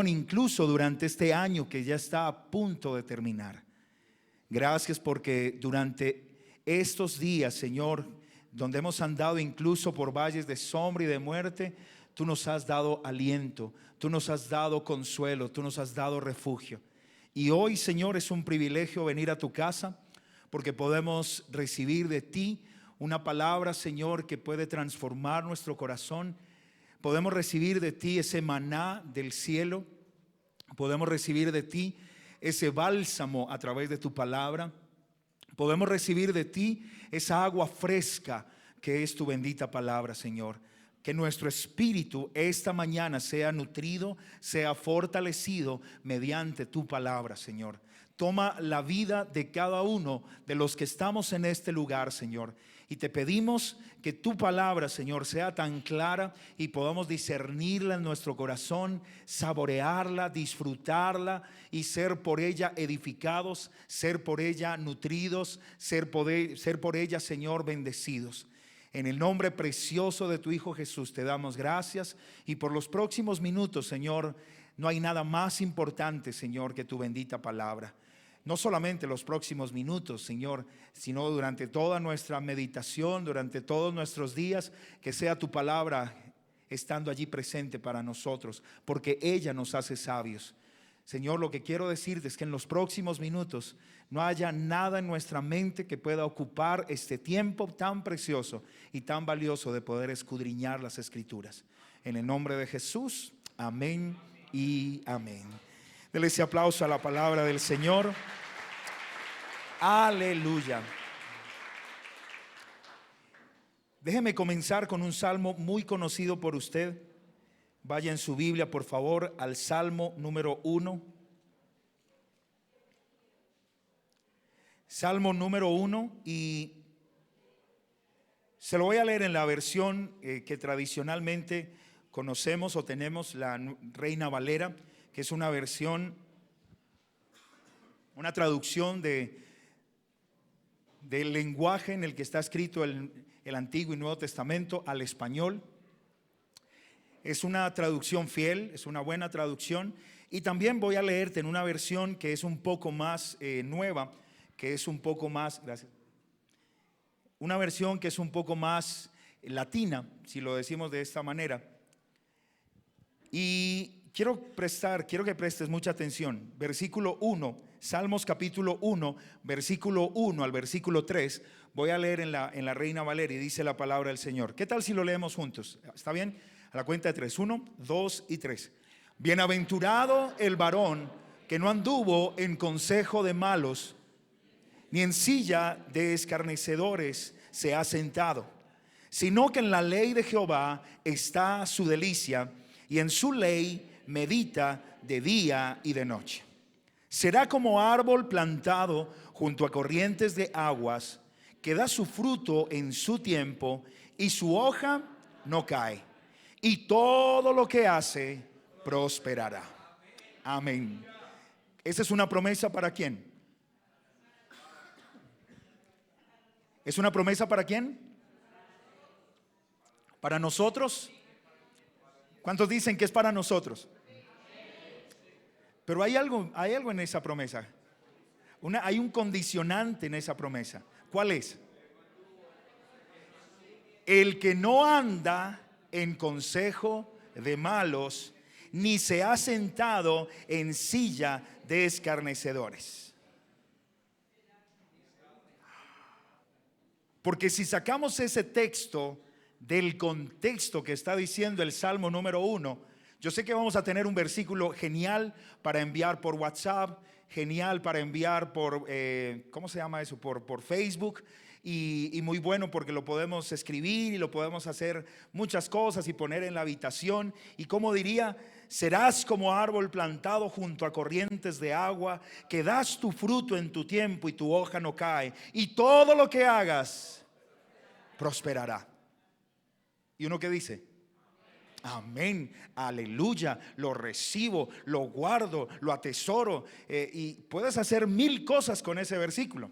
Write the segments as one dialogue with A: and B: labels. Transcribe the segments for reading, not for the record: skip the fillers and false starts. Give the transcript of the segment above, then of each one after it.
A: incluso durante este año que ya está a punto de terminar. Gracias porque durante estos días, Señor, donde hemos andado incluso por valles de sombra y de muerte, tú nos has dado aliento, tú nos has dado consuelo, tú nos has dado refugio. Y hoy, Señor, es un privilegio venir a tu casa porque podemos recibir de ti una palabra, Señor, que puede transformar nuestro corazón. Podemos recibir de ti ese maná del cielo. Podemos recibir de ti ese bálsamo a través de tu palabra. Podemos recibir de ti esa agua fresca que es tu bendita palabra, Señor. Que nuestro espíritu esta mañana sea nutrido, sea fortalecido mediante tu palabra, Señor. Toma la vida de cada uno de los que estamos en este lugar, Señor. Y te pedimos que tu palabra, Señor, sea tan clara y podamos discernirla en nuestro corazón, saborearla, disfrutarla y ser por ella edificados, ser por ella nutridos, ser por ella, Señor, bendecidos. En el nombre precioso de tu Hijo Jesús te damos gracias, y por los próximos minutos, Señor, no hay nada más importante, Señor, que tu bendita palabra. No solamente los próximos minutos, Señor, sino durante toda nuestra meditación, durante todos nuestros días, que sea tu palabra estando allí presente para nosotros, porque ella nos hace sabios. Señor, lo que quiero decirte es que en los próximos minutos no haya nada en nuestra mente que pueda ocupar este tiempo tan precioso y tan valioso de poder escudriñar las Escrituras. En el nombre de Jesús, amén y amén. Dele ese aplauso a la palabra del Señor. Aleluya. Déjeme comenzar con un salmo muy conocido por usted. Vaya en su Biblia, por favor, al Salmo número 1. Salmo número 1, y se lo voy a leer en la versión que tradicionalmente conocemos o tenemos, la Reina Valera, que es una versión, una traducción del lenguaje en el que está escrito el Antiguo y Nuevo Testamento al español. Es una traducción fiel, es una buena traducción. Y también voy a leerte en una versión que es un poco más nueva, que es un poco más, gracias, una versión que es un poco más latina, si lo decimos de esta manera. Y quiero que prestes mucha atención. Versículo 1, Salmos capítulo 1, versículo 1 al versículo 3. Voy a leer en la Reina Valera, y dice la palabra del Señor. ¿Qué tal si lo leemos juntos? ¿Está bien? A la cuenta de 3, 1, 2 y 3. Bienaventurado el varón que no anduvo en consejo de malos, ni en silla de escarnecedores se ha sentado, sino que en la ley de Jehová está su delicia, y en su ley medita de día y de noche. Será como árbol plantado junto a corrientes de aguas, que da su fruto en su tiempo, y su hoja no cae, y todo lo que hace prosperará. Amén. Esa es una promesa ¿para quién? ¿Es una promesa para quién? ¿Para nosotros? ¿Cuántos dicen que es para nosotros? Pero hay algo en esa promesa. Hay un condicionante en esa promesa. ¿Cuál es? El que no anda en consejo de malos, ni se ha sentado en silla de escarnecedores. Porque si sacamos ese texto del contexto que está diciendo el Salmo número 1, yo sé que vamos a tener un versículo genial para enviar por WhatsApp, genial para enviar por, ¿cómo se llama eso? Por Facebook, y muy bueno porque lo podemos escribir y lo podemos hacer muchas cosas y poner en la habitación. Y como diría, serás como árbol plantado junto a corrientes de agua, que das tu fruto en tu tiempo y tu hoja no cae, y todo lo que hagas prosperará. ¿Y uno qué dice? Amén, aleluya, lo recibo, lo guardo, lo atesoro, y puedes hacer 1000 cosas con ese versículo.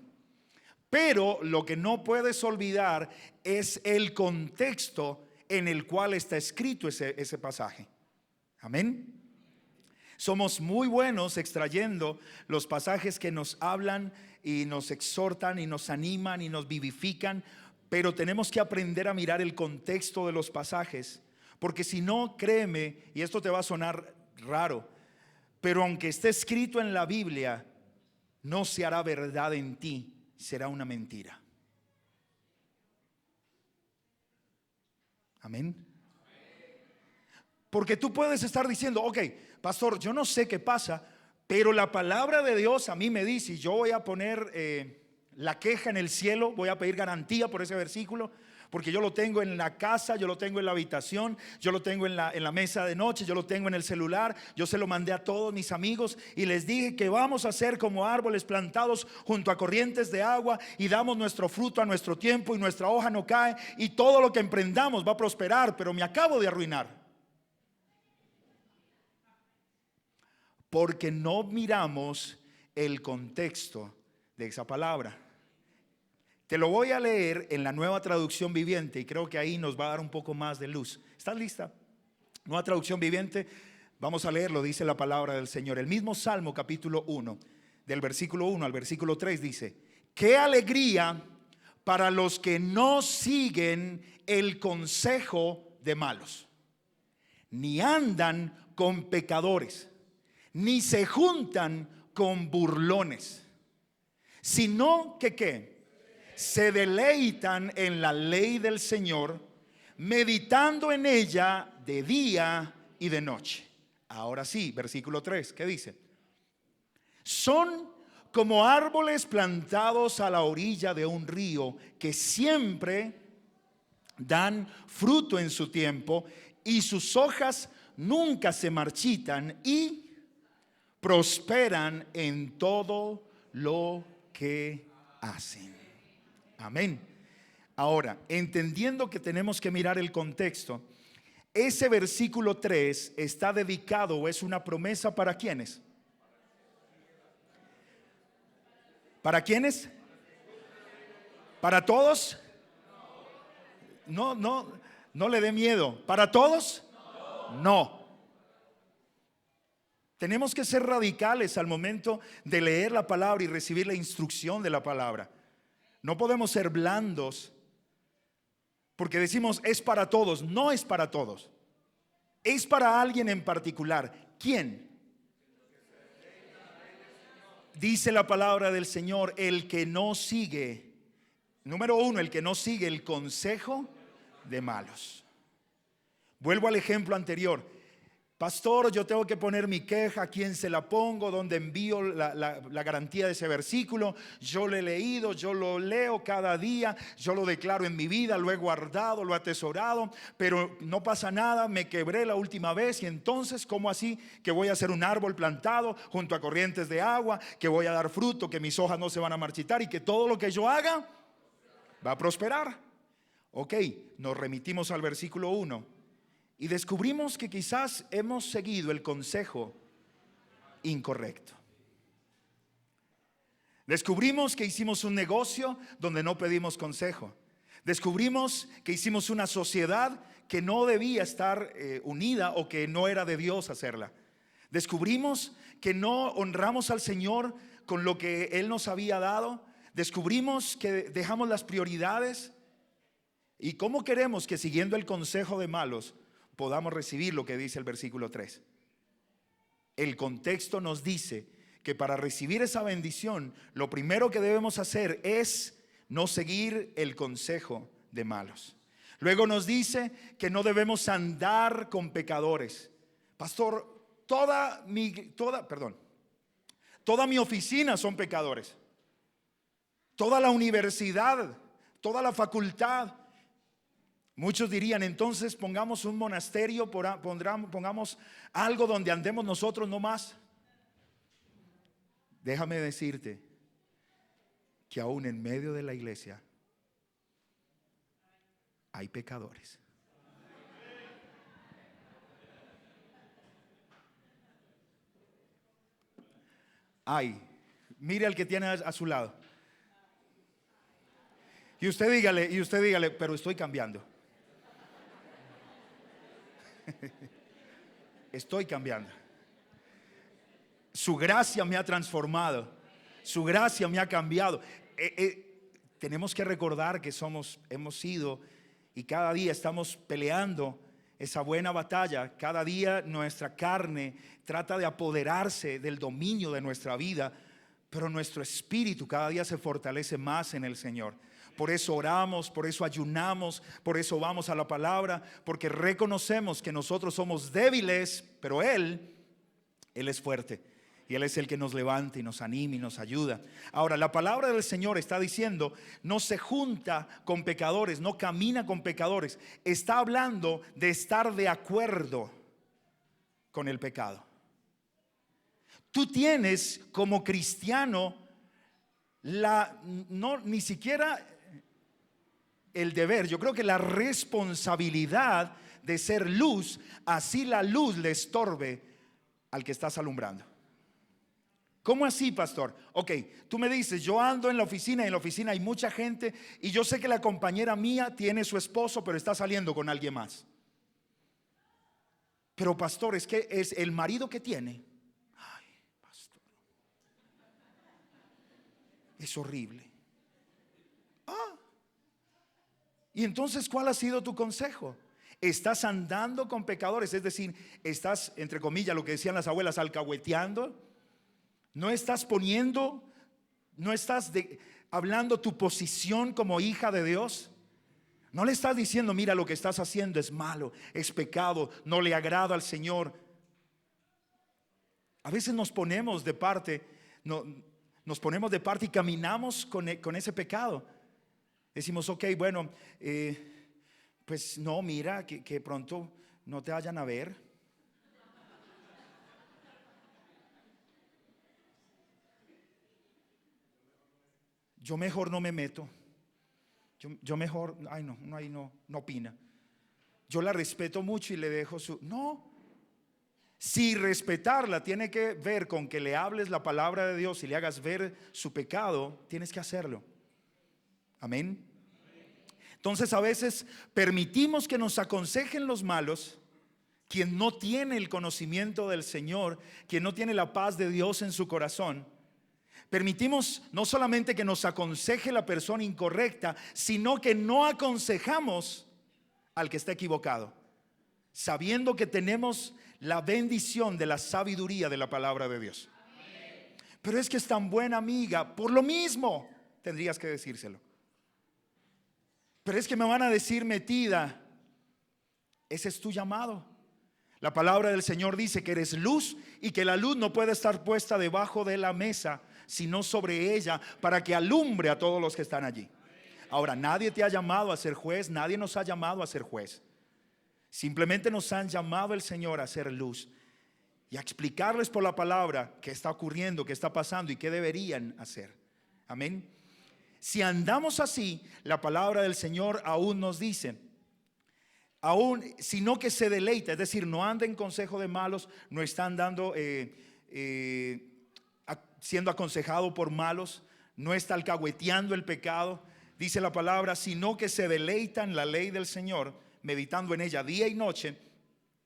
A: Pero lo que no puedes olvidar es el contexto en el cual está escrito ese pasaje. Amén. Somos muy buenos extrayendo los pasajes que nos hablan y nos exhortan y nos animan y nos vivifican, pero tenemos que aprender a mirar el contexto de los pasajes, porque si no, créeme, y esto te va a sonar raro, pero aunque esté escrito en la Biblia, no se hará verdad en ti, será una mentira. Amén. Porque tú puedes estar diciendo, ok, pastor, yo no sé qué pasa, pero la palabra de Dios a mí me dice, y yo voy a poner la queja en el cielo, voy a pedir garantía por ese versículo, porque yo lo tengo en la casa, yo lo tengo en la habitación, yo lo tengo en la mesa de noche, yo lo tengo en el celular, yo se lo mandé a todos mis amigos y les dije que vamos a ser como árboles plantados junto a corrientes de agua y damos nuestro fruto a nuestro tiempo y nuestra hoja no cae y todo lo que emprendamos va a prosperar, pero me acabo de arruinar. Porque no miramos el contexto de esa palabra. Te lo voy a leer en la Nueva Traducción Viviente y creo que ahí nos va a dar un poco más de luz. ¿Estás lista? Nueva Traducción Viviente, vamos a leerlo, dice la palabra del Señor. El mismo Salmo capítulo 1, del versículo 1 al versículo 3 dice: qué alegría para los que no siguen el consejo de malos, ni andan con pecadores, ni se juntan con burlones, sino que ¿qué? Se deleitan en la ley del Señor, meditando en ella de día y de noche. Ahora sí, versículo 3, ¿qué dice? Son como árboles plantados a la orilla de un río, que siempre dan fruto en su tiempo, y sus hojas nunca se marchitan, y prosperan en todo lo que hacen. Amén. Ahora, entendiendo que tenemos que mirar el contexto, ese versículo 3 está dedicado o es una promesa para ¿quiénes? ¿Para quiénes? ¿Para todos? No le dé miedo. ¿Para todos? No. Tenemos que ser radicales al momento de leer la palabra y recibir la instrucción de la palabra. No podemos ser blandos porque decimos es para todos. No es para todos. Es para alguien en particular. ¿Quién? Dice la palabra del Señor, el que no sigue, número uno, el que no sigue el consejo de malos. Vuelvo al ejemplo anterior. Pastor, yo tengo que poner mi queja, ¿a quién se la pongo? ¿Dónde envío la garantía de ese versículo? Yo lo he leído, yo lo leo cada día, yo lo declaro en mi vida, lo he guardado, lo he atesorado, pero no pasa nada, me quebré la última vez y entonces, ¿cómo así? Que voy a ser un árbol plantado junto a corrientes de agua, que voy a dar fruto, que mis hojas no se van a marchitar y que todo lo que yo haga va a prosperar. Ok, nos remitimos al versículo 1. Y descubrimos que quizás hemos seguido el consejo incorrecto. Descubrimos que hicimos un negocio donde no pedimos consejo. Descubrimos que hicimos una sociedad que no debía estar unida o que no era de Dios hacerla. Descubrimos que no honramos al Señor con lo que Él nos había dado. Descubrimos que dejamos las prioridades. ¿Y cómo queremos que siguiendo el consejo de malos podamos recibir lo que dice el versículo 3? El contexto nos dice que para recibir esa bendición, lo primero que debemos hacer es no seguir el consejo de malos. Luego nos dice que no debemos andar con pecadores. Pastor, toda mi oficina son pecadores. Toda la universidad, toda la facultad. Muchos dirían, entonces pongamos un monasterio, pongamos algo donde andemos nosotros no más. Déjame decirte que aún en medio de la iglesia hay pecadores. Mire al que tiene a su lado. Y usted dígale, pero estoy cambiando. Estoy cambiando. Su gracia me ha transformado. Su gracia me ha cambiado. Tenemos que recordar que hemos sido y cada día estamos peleando esa buena batalla. Cada día nuestra carne trata de apoderarse del dominio de nuestra vida, pero nuestro espíritu cada día se fortalece más en el Señor. Por eso oramos, por eso ayunamos, por eso vamos a la palabra, porque reconocemos que nosotros somos débiles, pero Él es fuerte. Y Él es el que nos levanta y nos anima y nos ayuda. Ahora, la palabra del Señor está diciendo, no se junta con pecadores, no camina con pecadores. Está hablando de estar de acuerdo con el pecado. Tú tienes como cristiano ni siquiera el deber, yo creo que la responsabilidad de ser luz, así la luz le estorbe al que estás alumbrando. ¿Cómo así, pastor? Ok, tú me dices, yo ando en la oficina y en la oficina hay mucha gente y yo sé que la compañera mía tiene su esposo, pero está saliendo con alguien más. Pero pastor, es que es el marido que tiene. Ay, pastor, es horrible. Y entonces, ¿cuál ha sido tu consejo? ¿Estás andando con pecadores? Es decir, estás, entre comillas, lo que decían las abuelas, alcahueteando. No estás poniendo, no estás hablando tu posición como hija de Dios. No le estás diciendo, mira, lo que estás haciendo es malo, es pecado, no le agrada al Señor. A veces nos ponemos de parte, nos ponemos de parte y caminamos con ese pecado. Decimos, ok, bueno, pues no, mira, que pronto no te vayan a ver. Yo mejor no me meto. Yo mejor, ay no, ahí no opina. Yo la respeto mucho y le dejo su... No. Si respetarla tiene que ver con que le hables la palabra de Dios y le hagas ver su pecado, tienes que hacerlo. Amén. Entonces a veces permitimos que nos aconsejen los malos, quien no tiene el conocimiento del Señor, quien no tiene la paz de Dios en su corazón. Permitimos no solamente que nos aconseje la persona incorrecta, sino que no aconsejamos al que está equivocado, sabiendo que tenemos la bendición de la sabiduría de la palabra de Dios. Pero es que es tan buena amiga, por lo mismo tendrías que decírselo. Pero es que me van a decir metida. Ese es tu llamado. La palabra del Señor dice que eres luz y que la luz no puede estar puesta debajo de la mesa, sino sobre ella, para que alumbre a todos los que están allí. Ahora, nadie te ha llamado a ser juez, nadie nos ha llamado a ser juez. Simplemente nos han llamado el Señor a ser luz y a explicarles por la palabra qué está ocurriendo, qué está pasando y qué deberían hacer. Amén. Si andamos así, la palabra del Señor aún nos dice, aún, sino que se deleita, es decir, no anda en consejo de malos, no están dando siendo aconsejado por malos, no está alcahueteando el pecado, dice la palabra, sino que se deleita en la ley del Señor, meditando en ella día y noche.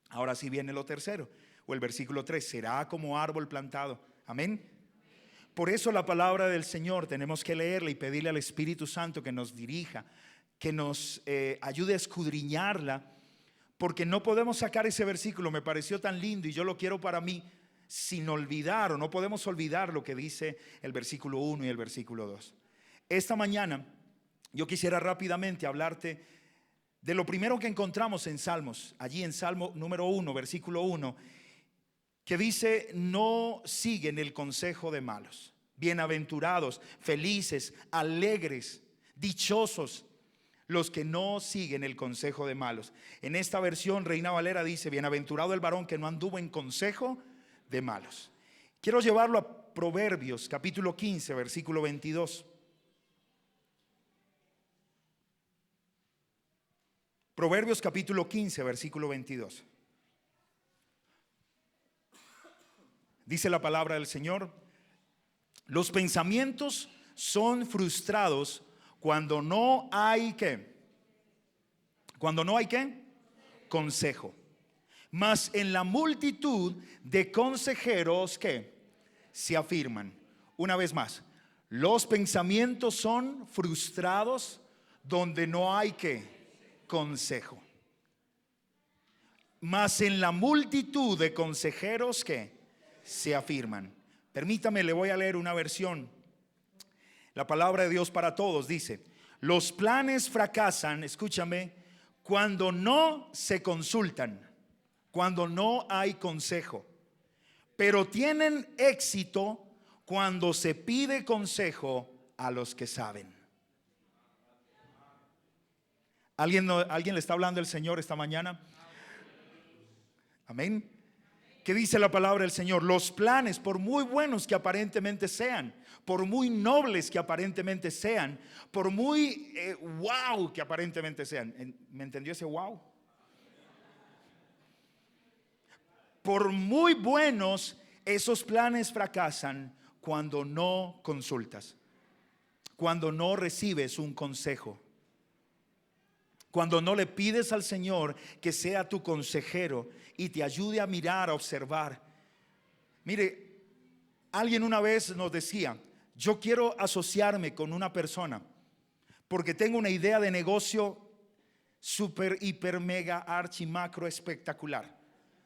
A: Ahora sí viene lo tercero, o el versículo 3, será como árbol plantado. Amén. Por eso la palabra del Señor tenemos que leerla y pedirle al Espíritu Santo que nos dirija, que nos ayude a escudriñarla, porque no podemos sacar ese versículo, me pareció tan lindo y yo lo quiero para mí, sin olvidar, o no podemos olvidar lo que dice el versículo 1 y el versículo 2. Esta mañana yo quisiera rápidamente hablarte de lo primero que encontramos en Salmos, allí en Salmo número 1, versículo 1, que dice, no siguen el consejo de malos. Bienaventurados, felices, alegres, dichosos los que no siguen el consejo de malos. En esta versión Reina Valera dice, bienaventurado el varón que no anduvo en consejo de malos. Quiero llevarlo a Proverbios capítulo 15 versículo 22. Proverbios capítulo 15 versículo 22. Dice la palabra del Señor, los pensamientos son frustrados cuando no hay ¿qué? Cuando no hay ¿qué? Consejo. Mas en la multitud de consejeros ¿qué? se afirman. Una vez más, los pensamientos son frustrados donde no hay consejo. Mas en la multitud de consejeros que se afirman. Permítame, le voy a leer una versión. La palabra de Dios para todos dice: los planes fracasan, escúchame, cuando no se consultan, cuando no hay consejo, pero tienen éxito cuando se pide consejo a los que saben. ¿Alguien le está hablando el Señor esta mañana? Amén. ¿Qué dice la palabra del Señor? Los planes, por muy buenos que aparentemente sean, por muy nobles que aparentemente sean, por muy wow que aparentemente sean. ¿Me entendió ese wow? Por muy buenos, esos planes fracasan cuando no consultas, cuando no recibes un consejo, cuando no le pides al Señor que sea tu consejero y te ayude a mirar, a observar. Mire, alguien una vez nos decía: yo quiero asociarme con una persona porque tengo una idea de negocio super, hiper, mega, archi, macro, espectacular.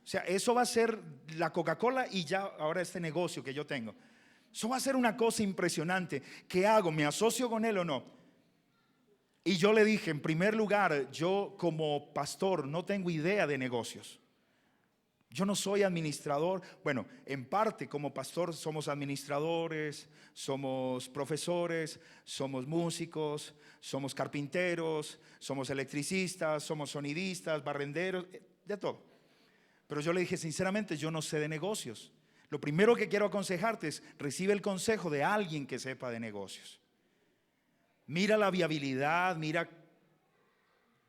A: O sea, eso va a ser la Coca-Cola y ya ahora este negocio que yo tengo. Eso va a ser una cosa impresionante. ¿Qué hago? ¿Me asocio con él o no? Y yo le dije, en primer lugar, yo como pastor no tengo idea de negocios. Yo no soy administrador. Bueno, en parte como pastor somos administradores, somos profesores, somos músicos, somos carpinteros, somos electricistas, somos sonidistas, barrenderos, de todo. Pero yo le dije, sinceramente, yo no sé de negocios. Lo primero que quiero aconsejarte es: recibe el consejo de alguien que sepa de negocios. Mira la viabilidad, mira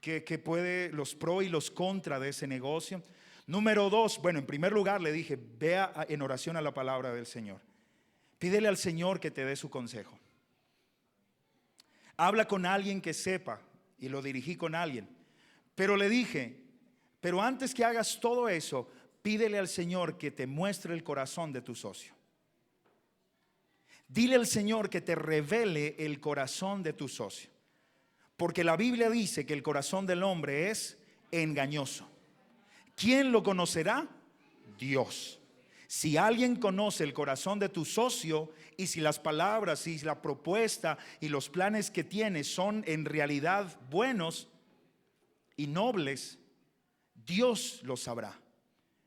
A: que puede, los pros y los contras de ese negocio. Número dos, bueno, en primer lugar le dije: vea en oración a la palabra del Señor. Pídele al Señor que te dé su consejo. Habla con alguien que sepa, y lo dirigí con alguien. Pero le dije: pero antes que hagas todo eso, pídele al Señor que te muestre el corazón de tu socio. Dile al Señor que te revele el corazón de tu socio. Porque la Biblia dice que el corazón del hombre es engañoso. ¿Quién lo conocerá? Dios. Si alguien conoce el corazón de tu socio, y si las palabras y la propuesta y los planes que tiene son en realidad buenos y nobles, Dios lo sabrá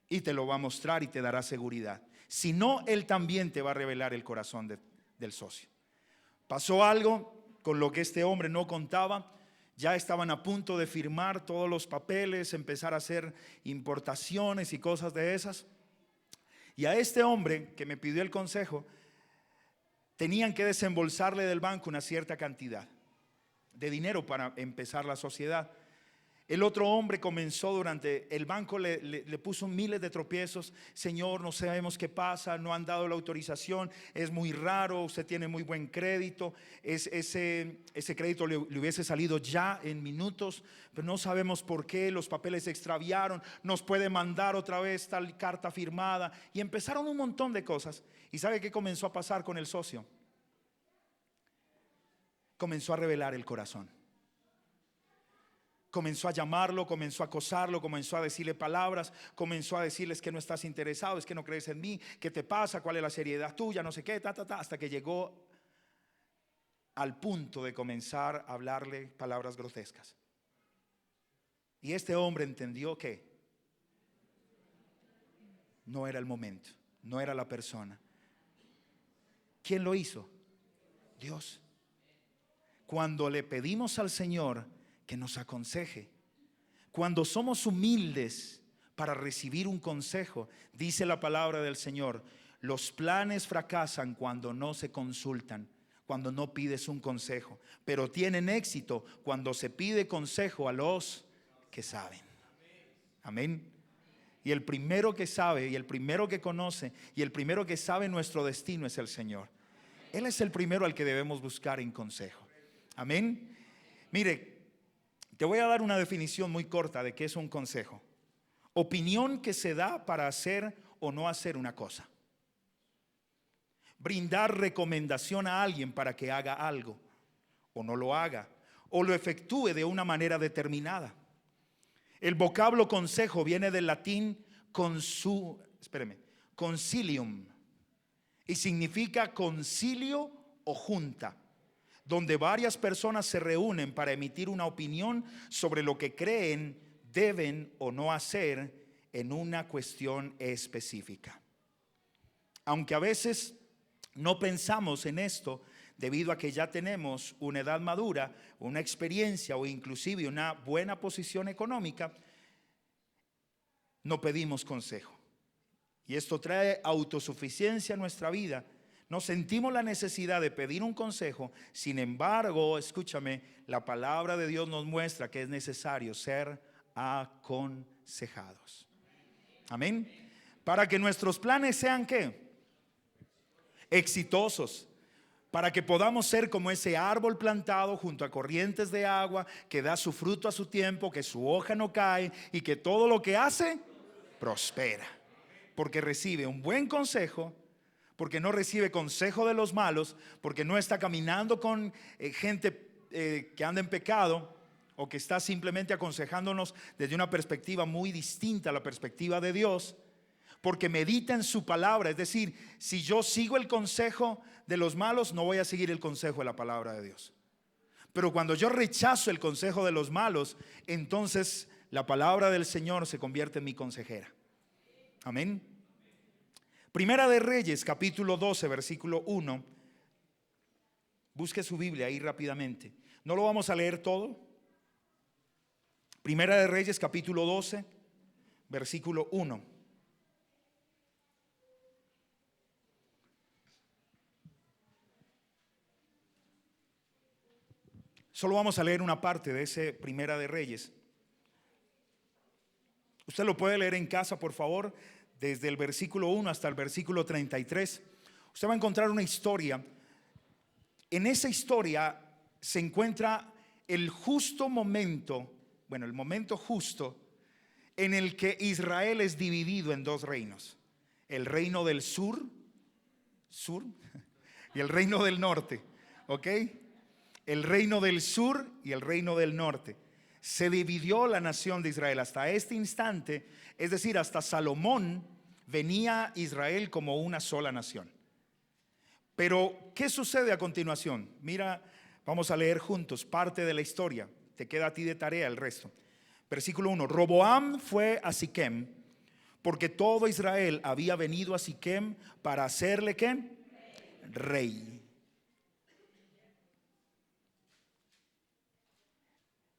A: y te lo va a mostrar y te dará seguridad. Si no, Él también te va a revelar el corazón del socio. Pasó algo con lo que este hombre no contaba. Ya estaban a punto de firmar todos los papeles, empezar a hacer importaciones y cosas de esas. Y a este hombre que me pidió el consejo, tenían que desembolsarle del banco una cierta cantidad de dinero para empezar la sociedad. El otro hombre comenzó el banco le puso miles de tropiezos. Señor, no sabemos qué pasa, no han dado la autorización, es muy raro, usted tiene muy buen crédito, ese crédito le hubiese salido ya en minutos, pero no sabemos por qué, los papeles se extraviaron, nos puede mandar otra vez tal carta firmada. Y empezaron un montón de cosas. ¿Y sabe qué comenzó a pasar con el socio? Comenzó a revelar el corazón. Comenzó a llamarlo, comenzó a acosarlo, comenzó a decirle palabras, comenzó a decirles que no estás interesado, es que no crees en mí, qué te pasa, cuál es la seriedad tuya, no sé qué, hasta que llegó al punto de comenzar a hablarle palabras grotescas. Y este hombre entendió que no era el momento, no era la persona. ¿Quién lo hizo? Dios. Cuando le pedimos al Señor que nos aconseje, cuando somos humildes para recibir un consejo, dice la palabra del Señor: los planes fracasan cuando no se consultan, cuando no pides un consejo, pero tienen éxito cuando se pide consejo a los que saben. Amén. Y el primero que sabe, y el primero que conoce, y el primero que sabe nuestro destino es el Señor. Él es el primero al que debemos buscar en consejo. Amén. Mire, te voy a dar una definición muy corta de qué es un consejo. Opinión que se da para hacer o no hacer una cosa. brindar recomendación a alguien para que haga algo, o no lo haga, o lo efectúe de una manera determinada. El vocablo consejo viene del latín concilium, y significa concilio o junta, donde varias personas se reúnen para emitir una opinión sobre lo que creen deben o no hacer en una cuestión específica. Aunque a veces no pensamos en esto debido a que ya tenemos una edad madura, una experiencia o inclusive una buena posición económica, no pedimos consejo. Y esto trae autosuficiencia a nuestra vida. No sentimos la necesidad de pedir un consejo. Sin embargo, escúchame, la palabra de Dios nos muestra que es necesario ser aconsejados. Amén. Para que nuestros planes sean ¿qué? Exitosos. Para que podamos ser como ese árbol plantado junto a corrientes de agua, que da su fruto a su tiempo, que su hoja no cae y que todo lo que hace prospera. Porque recibe un buen consejo, porque no recibe consejo de los malos, porque no está caminando con gente que anda en pecado, o que está simplemente aconsejándonos desde una perspectiva muy distinta a la perspectiva de Dios, porque medita en su palabra. Es decir, si yo sigo el consejo de los malos, no voy a seguir el consejo de la palabra de Dios. Pero cuando yo rechazo el consejo de los malos, entonces la palabra del Señor se convierte en mi consejera. Amén. Primera de Reyes, capítulo 12, versículo 1. Busque su Biblia ahí rápidamente. No lo vamos a leer todo. Primera de Reyes, capítulo 12, versículo 1. Solo vamos a leer una parte de ese Primera de Reyes. Usted lo puede leer en casa, por favor, desde el versículo 1 hasta el versículo 33. Usted va a encontrar una historia. En esa historia se encuentra el justo momento, el momento justo en el que Israel es dividido en dos reinos. El reino del sur y el reino del norte. ¿Ok? El reino del sur y el reino del norte. Se dividió la nación de Israel hasta este instante, es decir, hasta Salomón venía Israel como una sola nación. Pero ¿qué sucede a continuación? Mira, vamos a leer juntos parte de la historia. Te queda a ti de tarea el resto. Versículo 1. Roboam fue a Siquem, porque todo Israel había venido a Siquem para hacerle ¿qué? Rey.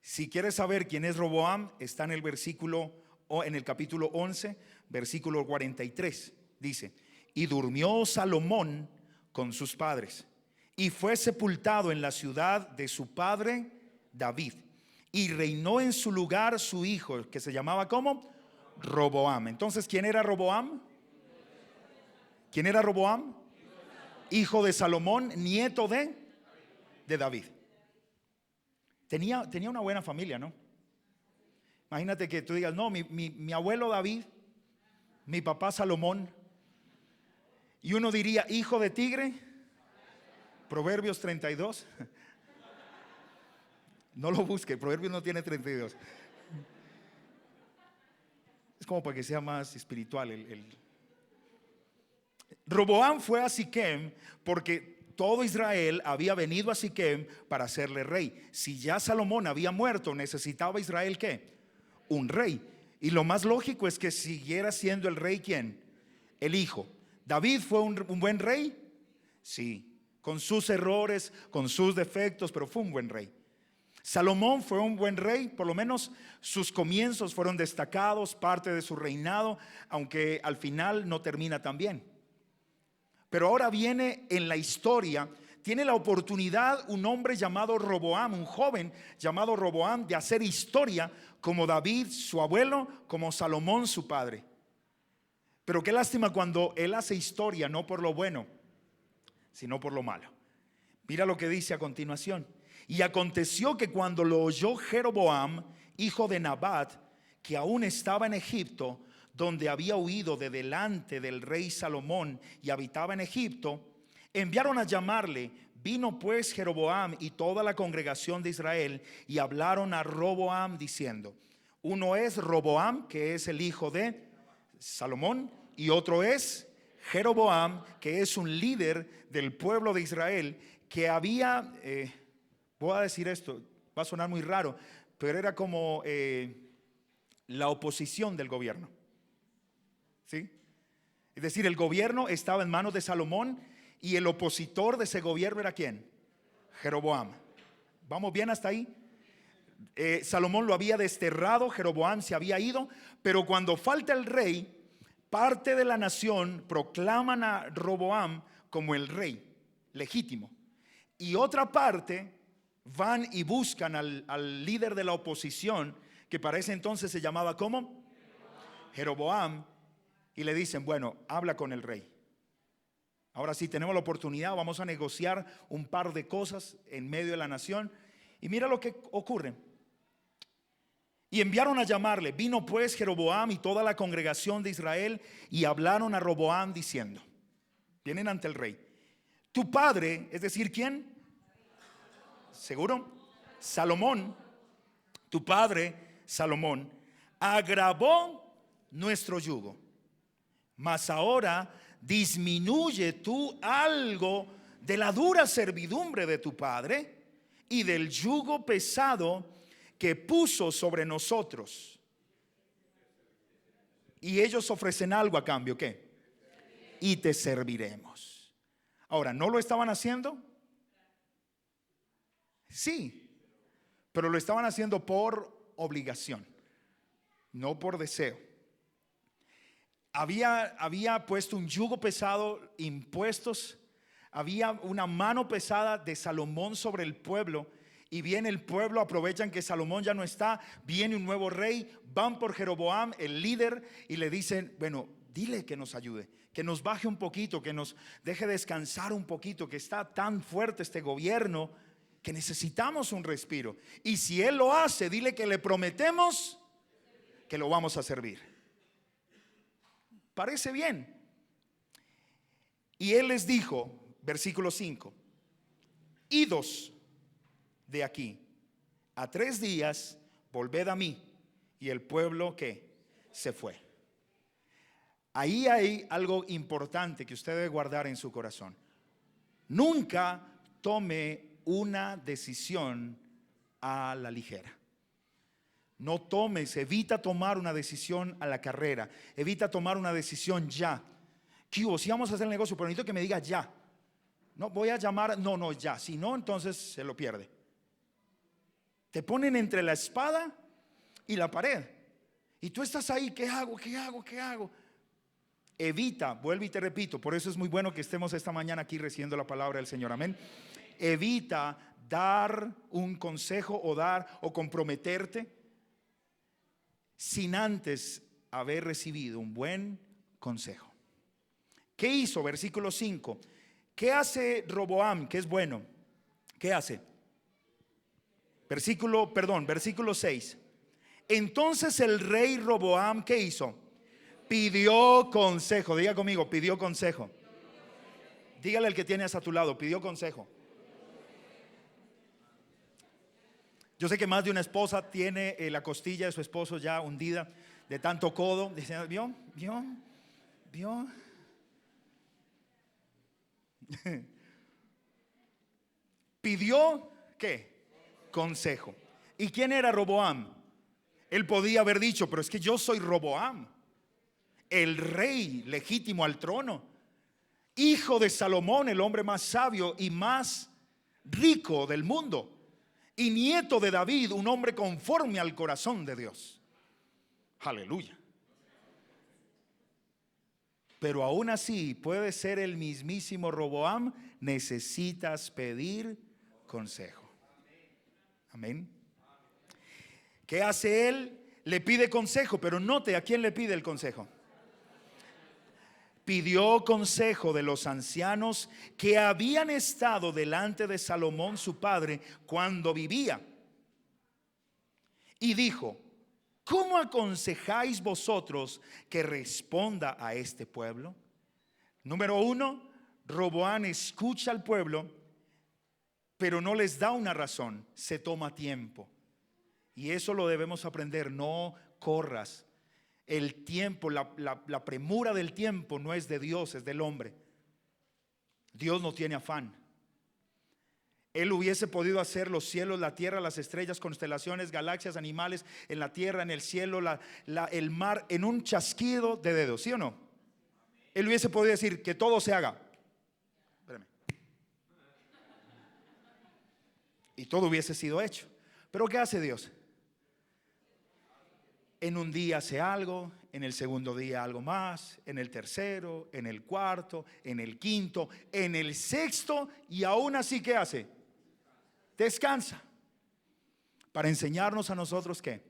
A: Si quieres saber quién es Roboam, está en el versículo, o en el capítulo 11, versículo 43. Dice: y durmió Salomón con sus padres, y fue sepultado en la ciudad de su padre David, y reinó en su lugar su hijo, que se llamaba ¿cómo? Roboam. Entonces, ¿quién era Roboam? ¿Quién era Roboam? Hijo de Salomón, nieto de David. Tenía una buena familia, ¿no? Imagínate que tú digas, no, mi abuelo David, mi papá Salomón, y uno diría, hijo de tigre, Proverbios 32. No lo busque, Proverbios no tiene 32. Es como para que sea más espiritual. Roboam fue a Siquem porque todo Israel había venido a Siquem para hacerle rey. Si ya Salomón había muerto, necesitaba Israel ¿qué? Un rey. Y lo más lógico es que siguiera siendo el rey ¿quién? El hijo. ¿David fue un buen rey? Sí, con sus errores, con sus defectos, pero fue un buen rey. Salomón fue un buen rey, por lo menos sus comienzos fueron destacados, parte de su reinado, aunque al final no termina tan bien. Pero ahora viene en la historia, tiene la oportunidad un hombre llamado Roboam, un joven llamado Roboam, de hacer historia como David, su abuelo, como Salomón, su padre. Pero qué lástima cuando él hace historia no por lo bueno, sino por lo malo. Mira lo que dice a continuación. Y aconteció que cuando lo oyó Jeroboam, hijo de Nabat, que aún estaba en Egipto, donde había huido de delante del rey Salomón y habitaba en Egipto, Enviaron a llamarle. Vino pues Jeroboam y toda la congregación de Israel y hablaron a Roboam diciendo: uno es Roboam, que es el hijo de Salomón, y otro es Jeroboam, que es un líder del pueblo de Israel, que había, voy a decir esto, va a sonar muy raro, pero era como la oposición del gobierno, ¿sí? Es decir, el gobierno estaba en manos de Salomón y el opositor de ese gobierno era ¿quién? Jeroboam. ¿Vamos bien hasta ahí? Salomón lo había desterrado, Jeroboam se había ido, pero cuando falta el rey, parte de la nación proclaman a Roboam como el rey legítimo, y otra parte van y buscan al líder de la oposición, que para ese entonces se llamaba ¿cómo? Jeroboam, y le dicen: bueno, habla con el rey. Ahora sí tenemos la oportunidad, vamos a negociar un par de cosas en medio de la nación. Y mira lo que ocurre. Y enviaron a llamarle. Vino pues Jeroboam y toda la congregación de Israel y hablaron a Roboam diciendo, vienen ante el rey: tu padre, es decir, ¿quién? ¿Seguro? Salomón. Tu padre, Salomón, agravó nuestro yugo, mas ahora disminuye tú algo de la dura servidumbre de tu padre y del yugo pesado que puso sobre nosotros. Y ellos ofrecen algo a cambio, ¿qué? Y te serviremos. Ahora, ¿no lo estaban haciendo? Sí, pero lo estaban haciendo por obligación, no por deseo. Había puesto un yugo pesado, impuestos, había una mano pesada de Salomón sobre el pueblo. Y viene el pueblo, aprovechan que Salomón ya no está, viene un nuevo rey, van por Jeroboam, el líder, y le dicen: bueno, dile que nos ayude, que nos baje un poquito, que nos deje descansar un poquito, que está tan fuerte este gobierno que necesitamos un respiro. Y si él lo hace, dile que le prometemos que lo vamos a servir. Parece bien. Y él les dijo, versículo 5: idos de aquí a 3 días, volved a mí. Y el pueblo que se fue. Ahí hay algo importante que usted debe guardar en su corazón. Nunca tome una decisión a la ligera. No tomes, evita tomar una decisión a la carrera. Evita tomar una decisión ya. ¿Qué hubo? Si vamos a hacer el negocio, pero necesito que me diga ya. No, voy a llamar, no, ya. Si no, entonces se lo pierde. Te ponen entre la espada y la pared. Y tú estás ahí, ¿qué hago? ¿Qué hago? ¿Qué hago? Evita, vuelvo y te repito, por eso es muy bueno que estemos esta mañana aquí recibiendo la palabra del Señor. Amén. Evita dar un consejo o comprometerte sin antes haber recibido un buen consejo. ¿Qué hizo? Versículo 5. ¿Qué hace Roboam? ¿Qué es bueno? ¿Qué hace? Versículo 6. Entonces el rey Roboam, ¿qué hizo? Pidió consejo. Diga conmigo, pidió consejo. Dígale al que tienes a tu lado, pidió consejo. Yo sé que más de una esposa tiene la costilla de su esposo ya hundida de tanto codo. Dice: ¿vio? Pidió, ¿qué? Consejo. ¿Y quién era Roboam? Él podía haber dicho: pero es que yo soy Roboam, el rey legítimo al trono, hijo de Salomón, el hombre más sabio y más rico del mundo, y nieto de David, un hombre conforme al corazón de Dios. Aleluya. Pero aún así puede ser el mismísimo Roboam. Necesitas pedir consejo. Amén. ¿Qué hace él? Le pide consejo, pero note a quién le pide el consejo. Pidió consejo de los ancianos que habían estado delante de Salomón su padre cuando vivía. Y dijo: ¿cómo aconsejáis vosotros que responda a este pueblo? Número 1, Roboam escucha al pueblo, pero no les da una razón, se toma tiempo. Y eso lo debemos aprender, no corras. El tiempo, la premura del tiempo no es de Dios, es del hombre. Dios no tiene afán. Él hubiese podido hacer los cielos, la tierra, las estrellas, constelaciones, galaxias, animales, en la tierra, en el cielo, el mar, en un chasquido de dedos, ¿sí o no? Él hubiese podido decir que todo se haga. Espérame. Y todo hubiese sido hecho. Pero ¿qué hace Dios? En un día hace algo, en el segundo día algo más, en el tercero, en el cuarto, en el quinto, en el sexto, y aún así, ¿qué hace? Descansa. Para enseñarnos a nosotros que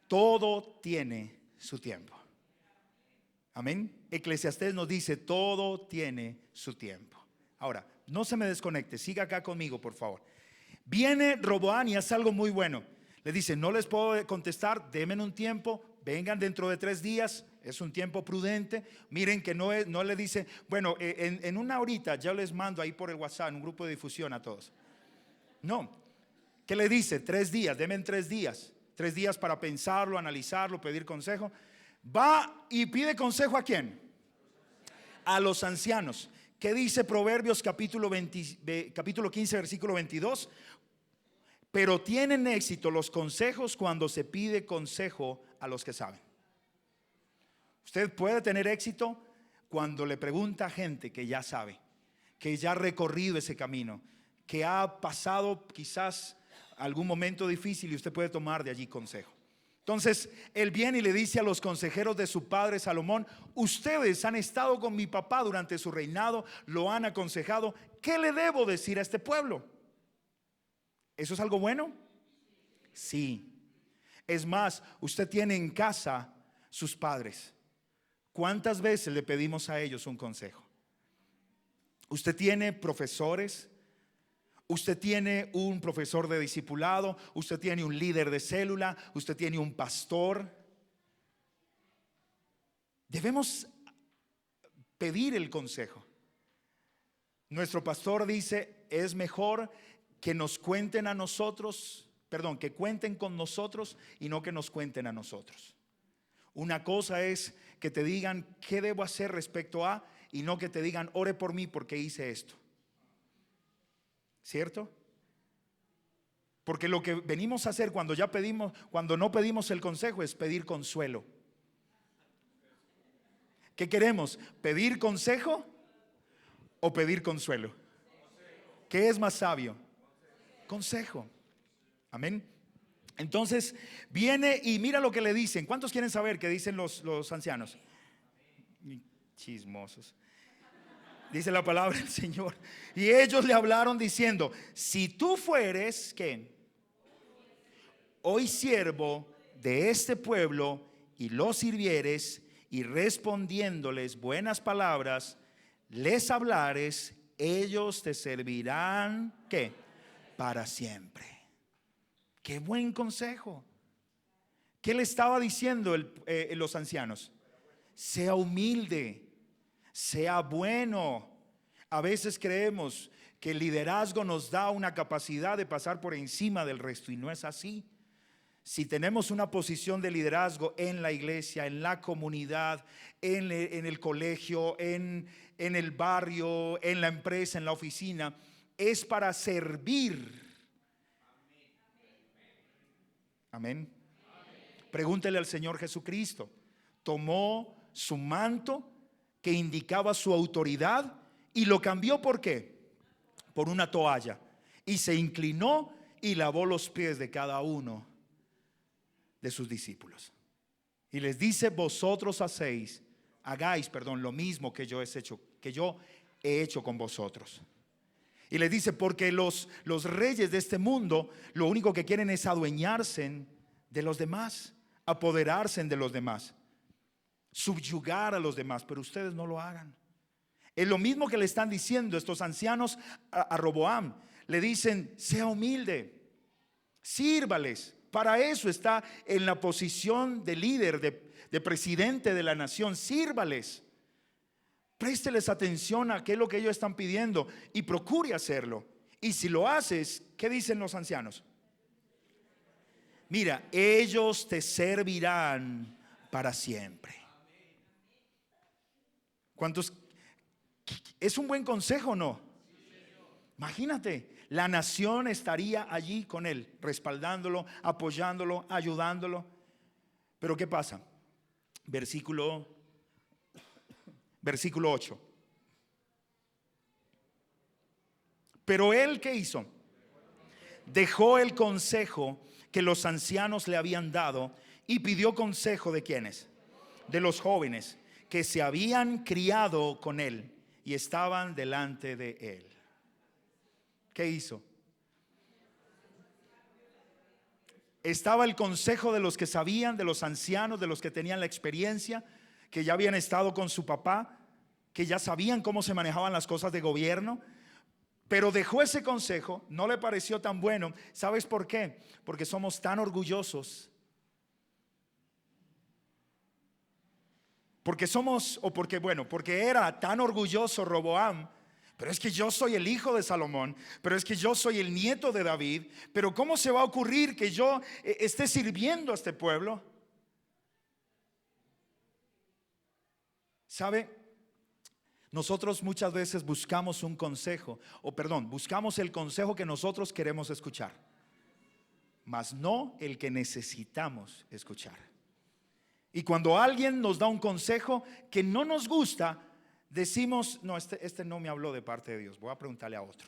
A: todo tiene su tiempo. Amén. Eclesiastés nos dice, todo tiene su tiempo. Ahora, no se me desconecte, siga acá conmigo, por favor. Viene Roboam y hace algo muy bueno. Le dice, no les puedo contestar, denme un tiempo, vengan dentro de 3 días, es un tiempo prudente. Miren que no le dice, bueno, en una horita ya les mando ahí por el WhatsApp, en un grupo de difusión a todos. No, ¿qué le dice? 3 días, denme 3 días. 3 días para pensarlo, analizarlo, pedir consejo. Va y pide consejo ¿a quién? A los ancianos. ¿Qué dice Proverbios capítulo 15, versículo 22? Pero tienen éxito los consejos cuando se pide consejo a los que saben. Usted puede tener éxito cuando le pregunta a gente que ya sabe, que ya ha recorrido ese camino, que ha pasado quizás algún momento difícil y usted puede tomar de allí consejo. Entonces él viene y le dice a los consejeros de su padre Salomón, ustedes han estado con mi papá durante su reinado, lo han aconsejado, ¿qué le debo decir a este pueblo? ¿Eso es algo bueno? Sí. Es más, usted tiene en casa sus padres. ¿Cuántas veces le pedimos a ellos un consejo? Usted tiene profesores, usted tiene un profesor de discipulado, usted tiene un líder de célula, usted tiene un pastor. Debemos pedir el consejo. Nuestro pastor dice, es mejor que nos cuenten a nosotros, que cuenten con nosotros y no que nos cuenten a nosotros. Una cosa es que te digan qué debo hacer respecto a, y no que te digan ore por mí porque hice esto. ¿Cierto? Porque lo que venimos a hacer cuando no pedimos el consejo es pedir consuelo. ¿Qué queremos? ¿Pedir consejo o pedir consuelo? ¿Qué es más sabio? Consejo. Amén. Entonces viene y mira lo que le dicen. ¿Cuántos quieren saber qué dicen los ancianos? Chismosos. Dice la palabra del Señor. Y ellos le hablaron diciendo, si tú fueres, ¿qué? Hoy siervo de este pueblo y los sirvieres y respondiéndoles buenas palabras, les hablares, ellos te servirán, ¿qué? Para siempre. Qué buen consejo. ¿Qué le estaba diciendo los ancianos? Sea humilde, sea bueno. A veces creemos que el liderazgo nos da una capacidad de pasar por encima del resto y no es así. Si tenemos una posición de liderazgo en la iglesia, en la comunidad, en el colegio, en el barrio, en la empresa, en la oficina, es para servir. Amén. Pregúntele al Señor Jesucristo. Tomó su manto que indicaba su autoridad y lo cambió ¿por qué? Por una toalla. Y se inclinó y lavó los pies de cada uno de sus discípulos. Y les dice, vosotros hagáis lo mismo que yo he hecho con vosotros. Y les dice, porque los reyes de este mundo lo único que quieren es adueñarse de los demás, apoderarse de los demás, subyugar a los demás, pero ustedes no lo hagan. Es lo mismo que le están diciendo estos ancianos a Roboam. Le dicen, sea humilde, sírvales. Para eso está en la posición de líder, de presidente de la nación, sírvales. présteles atención a qué es lo que ellos están pidiendo y procure hacerlo. Y si lo haces, ¿qué dicen los ancianos? Mira, ellos te servirán para siempre. ¿Cuántos? ¿Es un buen consejo o no? Imagínate, la nación estaría allí con él, respaldándolo, apoyándolo, ayudándolo. Pero ¿qué pasa? Versículo 8. Pero él, ¿qué hizo? Dejó el consejo que los ancianos le habían dado y pidió consejo ¿de quiénes? De los jóvenes que se habían criado con él y estaban delante de él. ¿Qué hizo? Estaba el consejo de los que sabían, de los ancianos, de los que tenían la experiencia, que ya habían estado con su papá, que ya sabían cómo se manejaban las cosas de gobierno. Pero dejó ese consejo, no le pareció tan bueno. ¿Sabes por qué? Porque somos tan orgullosos. Porque era tan orgulloso Roboam. Pero es que yo soy el hijo de Salomón, pero es que yo soy el nieto de David. Pero ¿cómo se va a ocurrir que yo esté sirviendo a este pueblo? ¿Sabe? Nosotros muchas veces buscamos un consejo, buscamos el consejo que nosotros queremos escuchar, mas no el que necesitamos escuchar. Y cuando alguien nos da un consejo que no nos gusta, decimos, no, este no me habló de parte de Dios, voy a preguntarle a otro.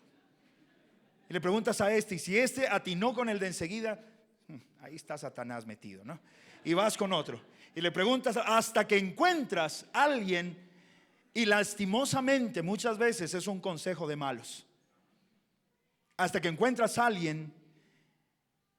A: Y le preguntas a este, y si este atinó con el de enseguida, ahí está Satanás metido, ¿no? Y vas con otro. Y le preguntas hasta que encuentras a alguien, y lastimosamente muchas veces es un consejo de malos. Hasta que encuentras a alguien.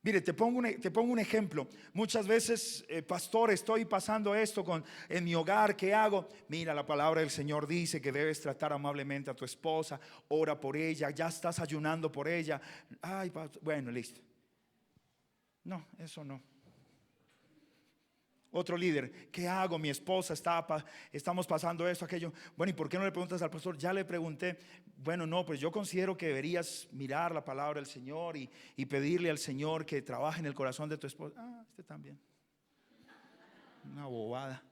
A: Mire, te pongo un ejemplo. Muchas veces, pastor, estoy pasando esto en mi hogar, ¿qué hago? Mira, la palabra del Señor dice que debes tratar amablemente a tu esposa, ora por ella, ya estás ayunando por ella. Ay, bueno, listo. No, eso no. Otro líder, ¿qué hago? Mi esposa estamos pasando esto, aquello. Bueno, ¿y por qué no le preguntas al pastor? Ya le pregunté. Bueno, no, pues yo considero que deberías mirar la palabra del Señor y pedirle al Señor que trabaje en el corazón de tu esposa. Este también. Una bobada.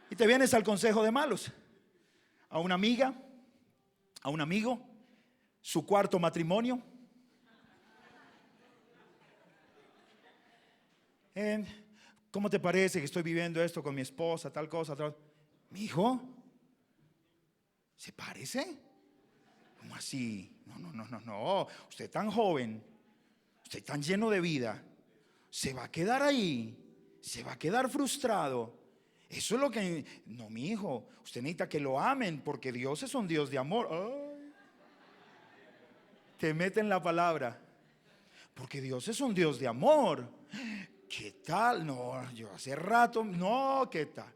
A: Y te vienes al consejo de malos. A una amiga, a un amigo, su cuarto matrimonio. ¿Cómo te parece que estoy viviendo esto con mi esposa, tal cosa, tal? Mi hijo, ¿se parece? ¿Cómo así? No. Usted tan joven, usted tan lleno de vida, se va a quedar ahí, se va a quedar frustrado. Eso es lo que... No, mi hijo, usted necesita que lo amen porque Dios es un Dios de amor. Ay. Te meten la palabra. Porque Dios es un Dios de amor. ¿Qué tal? No, yo hace rato, no, ¿qué tal?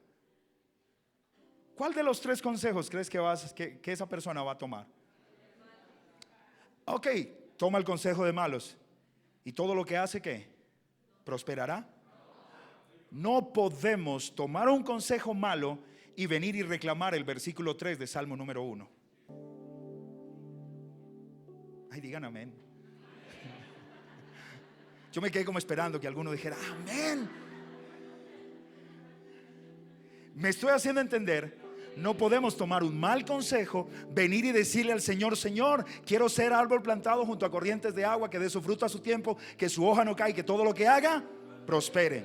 A: ¿Cuál de los tres consejos crees que esa persona va a tomar? Ok, toma el consejo de malos. ¿Y todo lo que hace qué? ¿Prosperará? No podemos tomar un consejo malo y venir y reclamar el versículo 3 de Salmo número 1. Ay, digan amén. Yo me quedé como esperando que alguno dijera amén. Me estoy haciendo entender. No podemos tomar un mal consejo, venir y decirle al Señor: Señor, quiero ser árbol plantado junto a corrientes de agua, que dé su fruto a su tiempo, que su hoja no caiga, que todo lo que haga prospere.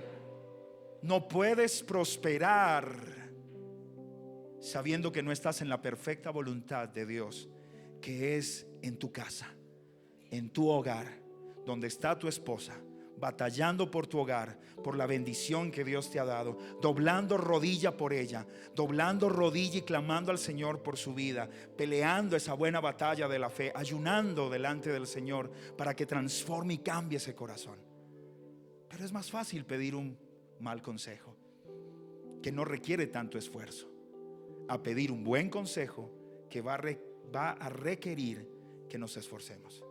A: No puedes prosperar sabiendo que no estás en la perfecta voluntad de Dios, que es en tu casa, en tu hogar, donde está tu esposa, batallando por tu hogar, por la bendición que Dios te ha dado, doblando rodilla por ella, doblando rodilla y clamando al Señor por su vida, peleando esa buena batalla de la fe, ayunando delante del Señor para que transforme y cambie ese corazón. Pero es más fácil pedir un mal consejo que no requiere tanto esfuerzo, a pedir un buen consejo que va a requerir que nos esforcemos.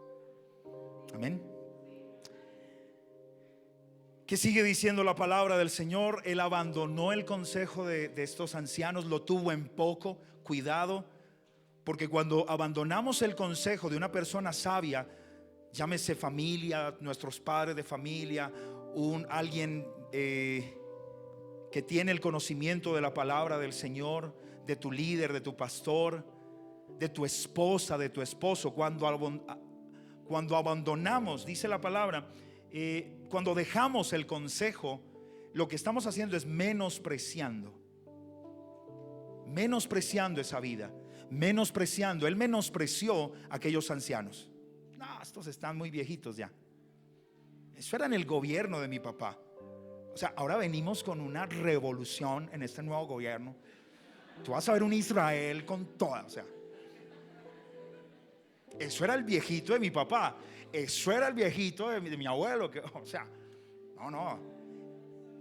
A: Amén. ¿Qué sigue diciendo la palabra del Señor? Él abandonó el consejo de estos ancianos, lo tuvo en poco. Cuidado, porque cuando abandonamos el consejo de una persona sabia, llámese familia, nuestros padres de familia, alguien que tiene el conocimiento de la palabra del Señor, de tu líder, de tu pastor, de tu esposa, de tu esposo, cuando abandonamos, dice la palabra, cuando dejamos el consejo, lo que estamos haciendo es menospreciando esa vida, menospreciando. Él menospreció a aquellos ancianos. No, estos están muy viejitos ya. Eso era en el gobierno de mi papá. O sea, ahora venimos con una revolución en este nuevo gobierno. Tú vas a ver un Israel con toda, o sea, eso era el viejito de mi papá, eso era el viejito de mi abuelo, o sea, no.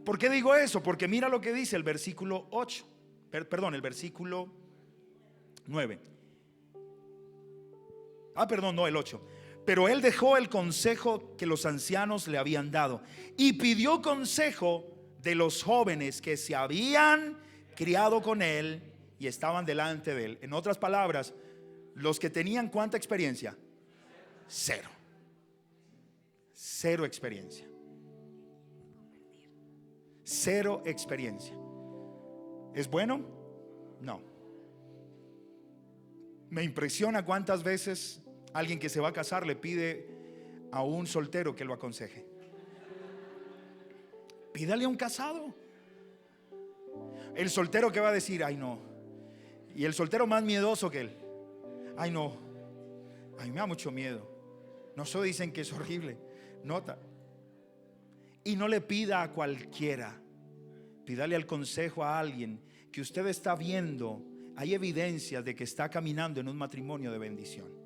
A: ¿Por qué digo eso? Porque mira lo que dice el versículo 8, perdón, el versículo 9. El 8. Pero él dejó el consejo que los ancianos le habían dado y pidió consejo de los jóvenes que se habían criado con él y estaban delante de él. En otras palabras, los que tenían ¿cuánta experiencia? Cero experiencia. Cero experiencia. ¿Es bueno? No. Me impresiona cuántas veces alguien que se va a casar le pide a un soltero que lo aconseje. Pídale a un casado. El soltero que va a decir, ay no. Y el soltero más miedoso que él, ay no, a mí me da mucho miedo. No, eso dicen que es horrible. Nota. Y no le pida a cualquiera. Pídale al consejo a alguien que usted está viendo. Hay evidencia de que está caminando en un matrimonio de bendición.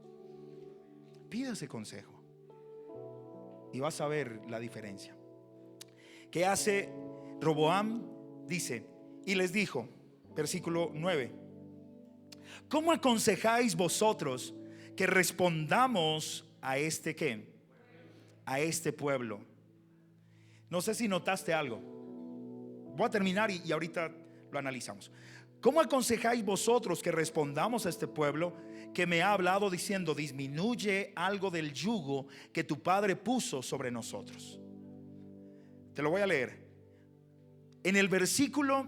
A: Pida ese consejo y vas a ver la diferencia. ¿Qué hace Roboam? Dice, y les dijo, versículo 9: ¿cómo aconsejáis vosotros que respondamos a este qué? A este pueblo. No sé si notaste algo. Voy a terminar y ahorita lo analizamos. ¿Cómo aconsejáis vosotros que respondamos a este pueblo que me ha hablado diciendo, disminuye algo del yugo que tu padre puso sobre nosotros? Te lo voy a leer. En el versículo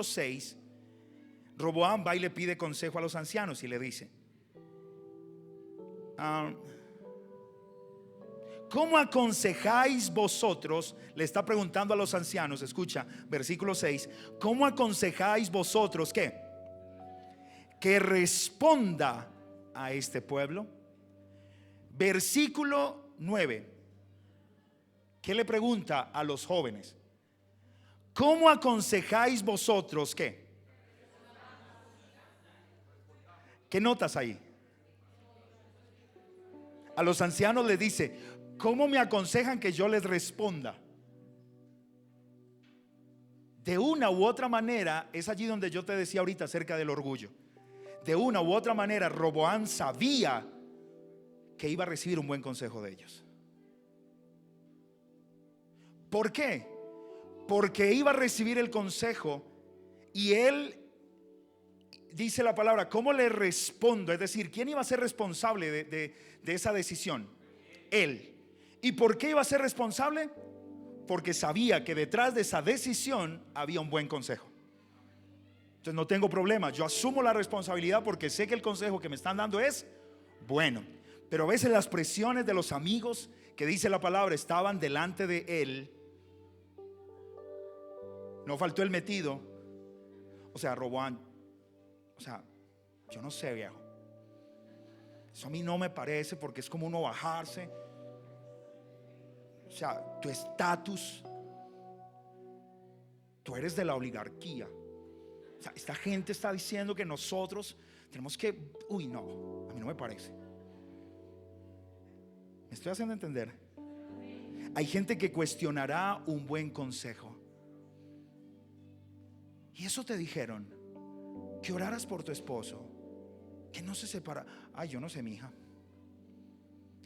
A: 6, Roboam va y le pide consejo a los ancianos y le dice, ¿cómo aconsejáis vosotros? Le está preguntando a los ancianos. Escucha, versículo 6. ¿Cómo aconsejáis vosotros qué? Que responda a este pueblo. Versículo 9. ¿Qué le pregunta a los jóvenes? ¿Cómo aconsejáis vosotros qué? ¿Qué notas ahí? A los ancianos les dice, ¿cómo me aconsejan que yo les responda? De una u otra manera, es allí donde yo te decía ahorita acerca del orgullo. De una u otra manera, Roboam sabía que iba a recibir un buen consejo de ellos. ¿Por qué? Porque iba a recibir el consejo y él, dice la palabra, ¿cómo le respondo? Es decir, ¿quién iba a ser responsable de esa decisión? Él. ¿Y por qué iba a ser responsable? Porque sabía que detrás de esa decisión había un buen consejo. Entonces no tengo problema, yo asumo la responsabilidad porque sé que el consejo que me están dando es bueno. Pero a veces las presiones de los amigos, que dice la palabra, estaban delante de él. No faltó el metido. O sea, Roboam, o sea, yo no sé, viejo, eso a mí no me parece, porque es como uno bajarse. O sea, tu estatus, tú eres de la oligarquía. O sea, esta gente está diciendo que nosotros tenemos que, uy, no, a mí no me parece. ¿Me estoy haciendo entender? Hay gente que cuestionará un buen consejo. Y eso te dijeron, que oraras por tu esposo, que no se separa. Ay, yo no sé, mi hija.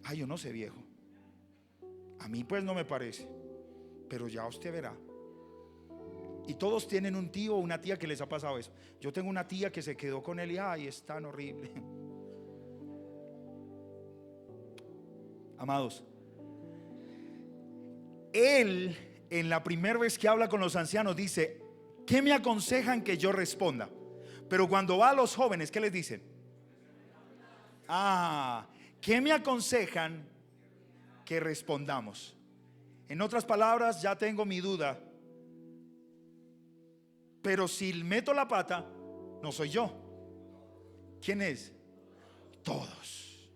A: Ay, yo no sé, viejo. A mí pues no me parece, pero ya usted verá. Y todos tienen un tío o una tía que les ha pasado eso. Yo tengo una tía que se quedó con él y ay, es tan horrible. Amados, él en la primera vez que habla con los ancianos dice: ¿qué me aconsejan que yo responda? Pero cuando va a los jóvenes, ¿qué les dicen? ¿Qué me aconsejan que respondamos? En otras palabras, ya tengo mi duda, pero si meto la pata, no soy yo. ¿Quién es? Todos.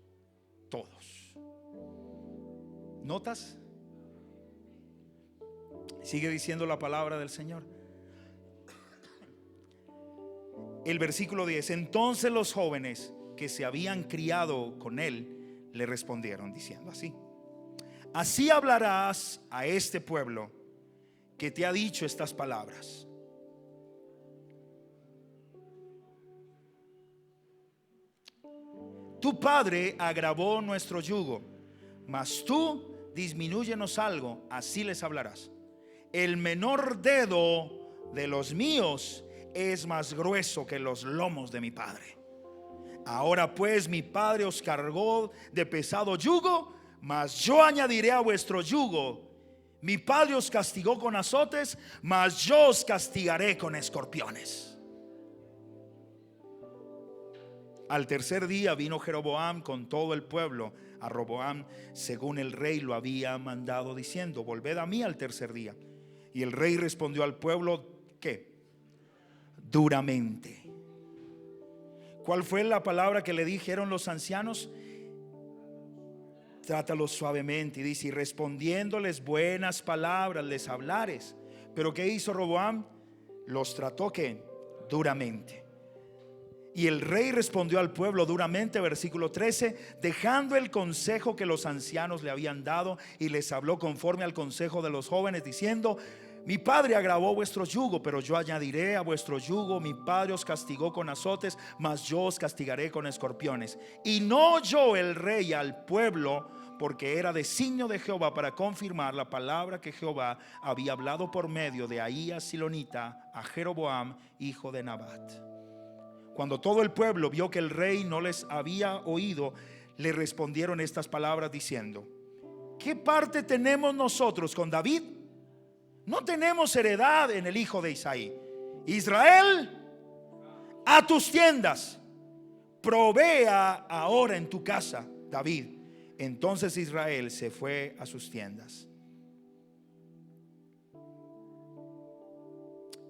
A: Todos. ¿Notas? Sigue diciendo la palabra del Señor. El versículo 10: entonces los jóvenes que se habían criado con él le respondieron diciendo así: así hablarás a este pueblo que te ha dicho estas palabras. Tu padre agravó nuestro yugo, mas tú disminúyenos algo. Así les hablarás: el menor dedo de los míos es más grueso que los lomos de mi padre. Ahora pues mi padre os cargó de pesado yugo, mas yo añadiré a vuestro yugo. Mi padre os castigó con azotes, mas yo os castigaré con escorpiones. Al tercer día vino Jeroboam con todo el pueblo a Roboam, según el rey lo había mandado, diciendo: volved a mí al tercer día. Y el rey respondió al pueblo: ¿qué? Duramente. ¿Cuál fue la palabra que le dijeron los ancianos? Trátalos suavemente. Y dice: y respondiéndoles buenas palabras les hablares. Pero ¿qué hizo Roboam? Los trató ¿qué? Duramente. Y el rey respondió al pueblo duramente, versículo 13, dejando el consejo que los ancianos le habían dado, y les habló conforme al consejo de los jóvenes, diciendo: mi padre agravó vuestro yugo, pero yo añadiré a vuestro yugo. Mi padre os castigó con azotes, mas yo os castigaré con escorpiones. Y no oyó el rey al pueblo, porque era designio de Jehová para confirmar la palabra que Jehová había hablado por medio de Ahías Silonita a Jeroboam, hijo de Nabat. Cuando todo el pueblo vio que el rey no les había oído, le respondieron estas palabras diciendo: ¿qué parte tenemos nosotros con David? No tenemos heredad en el hijo de Isaí. Israel, a tus tiendas, provea ahora en tu casa, David. Entonces Israel se fue a sus tiendas.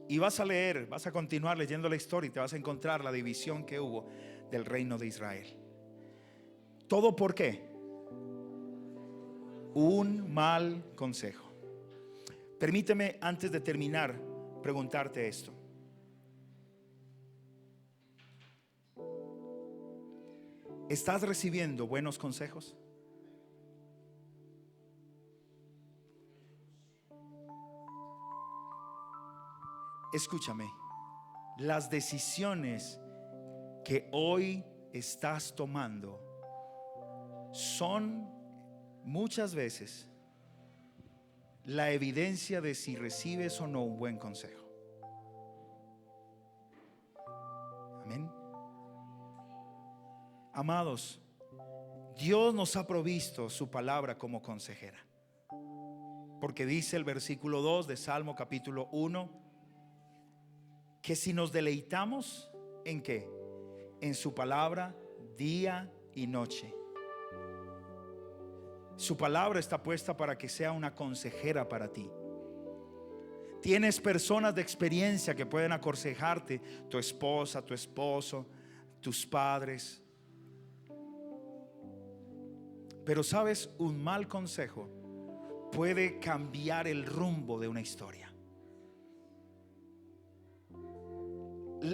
A: Y vas a continuar leyendo la historia y te vas a encontrar la división que hubo del reino de Israel. ¿Todo por qué? Un mal consejo. Permíteme, antes de terminar, preguntarte esto. ¿Estás recibiendo buenos consejos? Escúchame, las decisiones que hoy estás tomando son muchas veces la evidencia de si recibes o no un buen consejo. Amén. Amados, Dios nos ha provisto su palabra como consejera, porque dice el versículo 2 de Salmo capítulo 1 que si nos deleitamos ¿en qué? En su palabra día y noche. Su palabra está puesta para que sea una consejera para ti. Tienes personas de experiencia que pueden aconsejarte: tu esposa, tu esposo, tus padres. Pero sabes, un mal consejo puede cambiar el rumbo de una historia.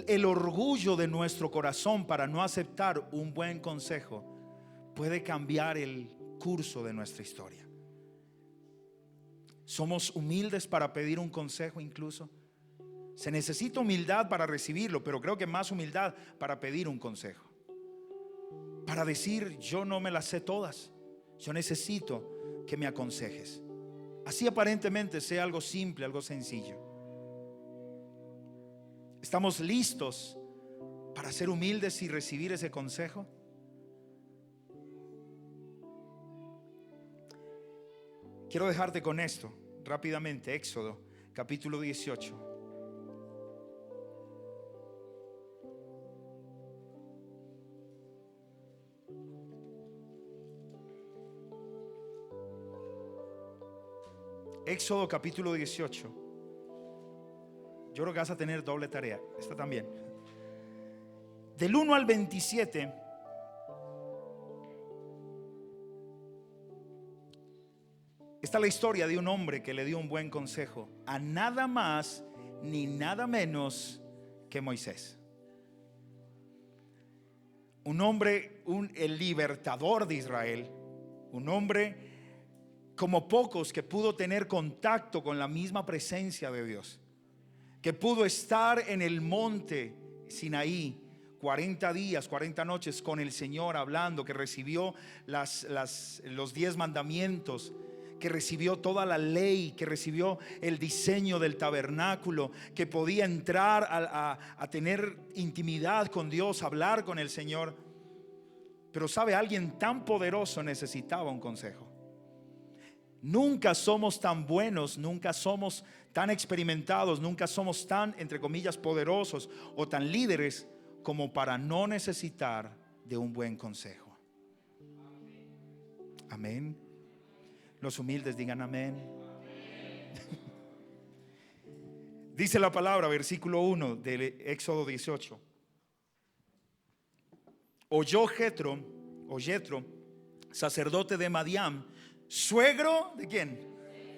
A: El orgullo de nuestro corazón para no aceptar un buen consejo puede cambiar el curso de nuestra historia. Somos humildes para pedir un consejo incluso. Se necesita humildad para recibirlo, pero creo que más humildad para pedir un consejo. Para decir: yo no me las sé todas, yo necesito que me aconsejes. Así aparentemente sea algo simple, algo sencillo. ¿Estamos listos para ser humildes y recibir ese consejo? Quiero dejarte con esto rápidamente. Éxodo capítulo 18. Éxodo capítulo 18. Yo creo que vas a tener doble tarea. Esta también. Del 1 al 27. Está la historia de un hombre que le dio un buen consejo a nada más ni nada menos que Moisés. Un hombre, el libertador de Israel. Un hombre como pocos, que pudo tener contacto con la misma presencia de Dios, que pudo estar en el monte Sinaí 40 días, 40 noches con el Señor hablando, que recibió los 10 mandamientos, que recibió toda la ley, que recibió el diseño del tabernáculo, que podía entrar a tener intimidad con Dios, hablar con el Señor. Pero sabe, alguien tan poderoso necesitaba un consejo. Nunca somos tan buenos, nunca somos tan experimentados, nunca somos tan, entre comillas, poderosos o tan líderes como para no necesitar de un buen consejo. Amén. Los humildes digan amén. Dice la palabra, versículo 1 del Éxodo 18. Oyó Jetro, sacerdote de Madián, suegro ¿de quién?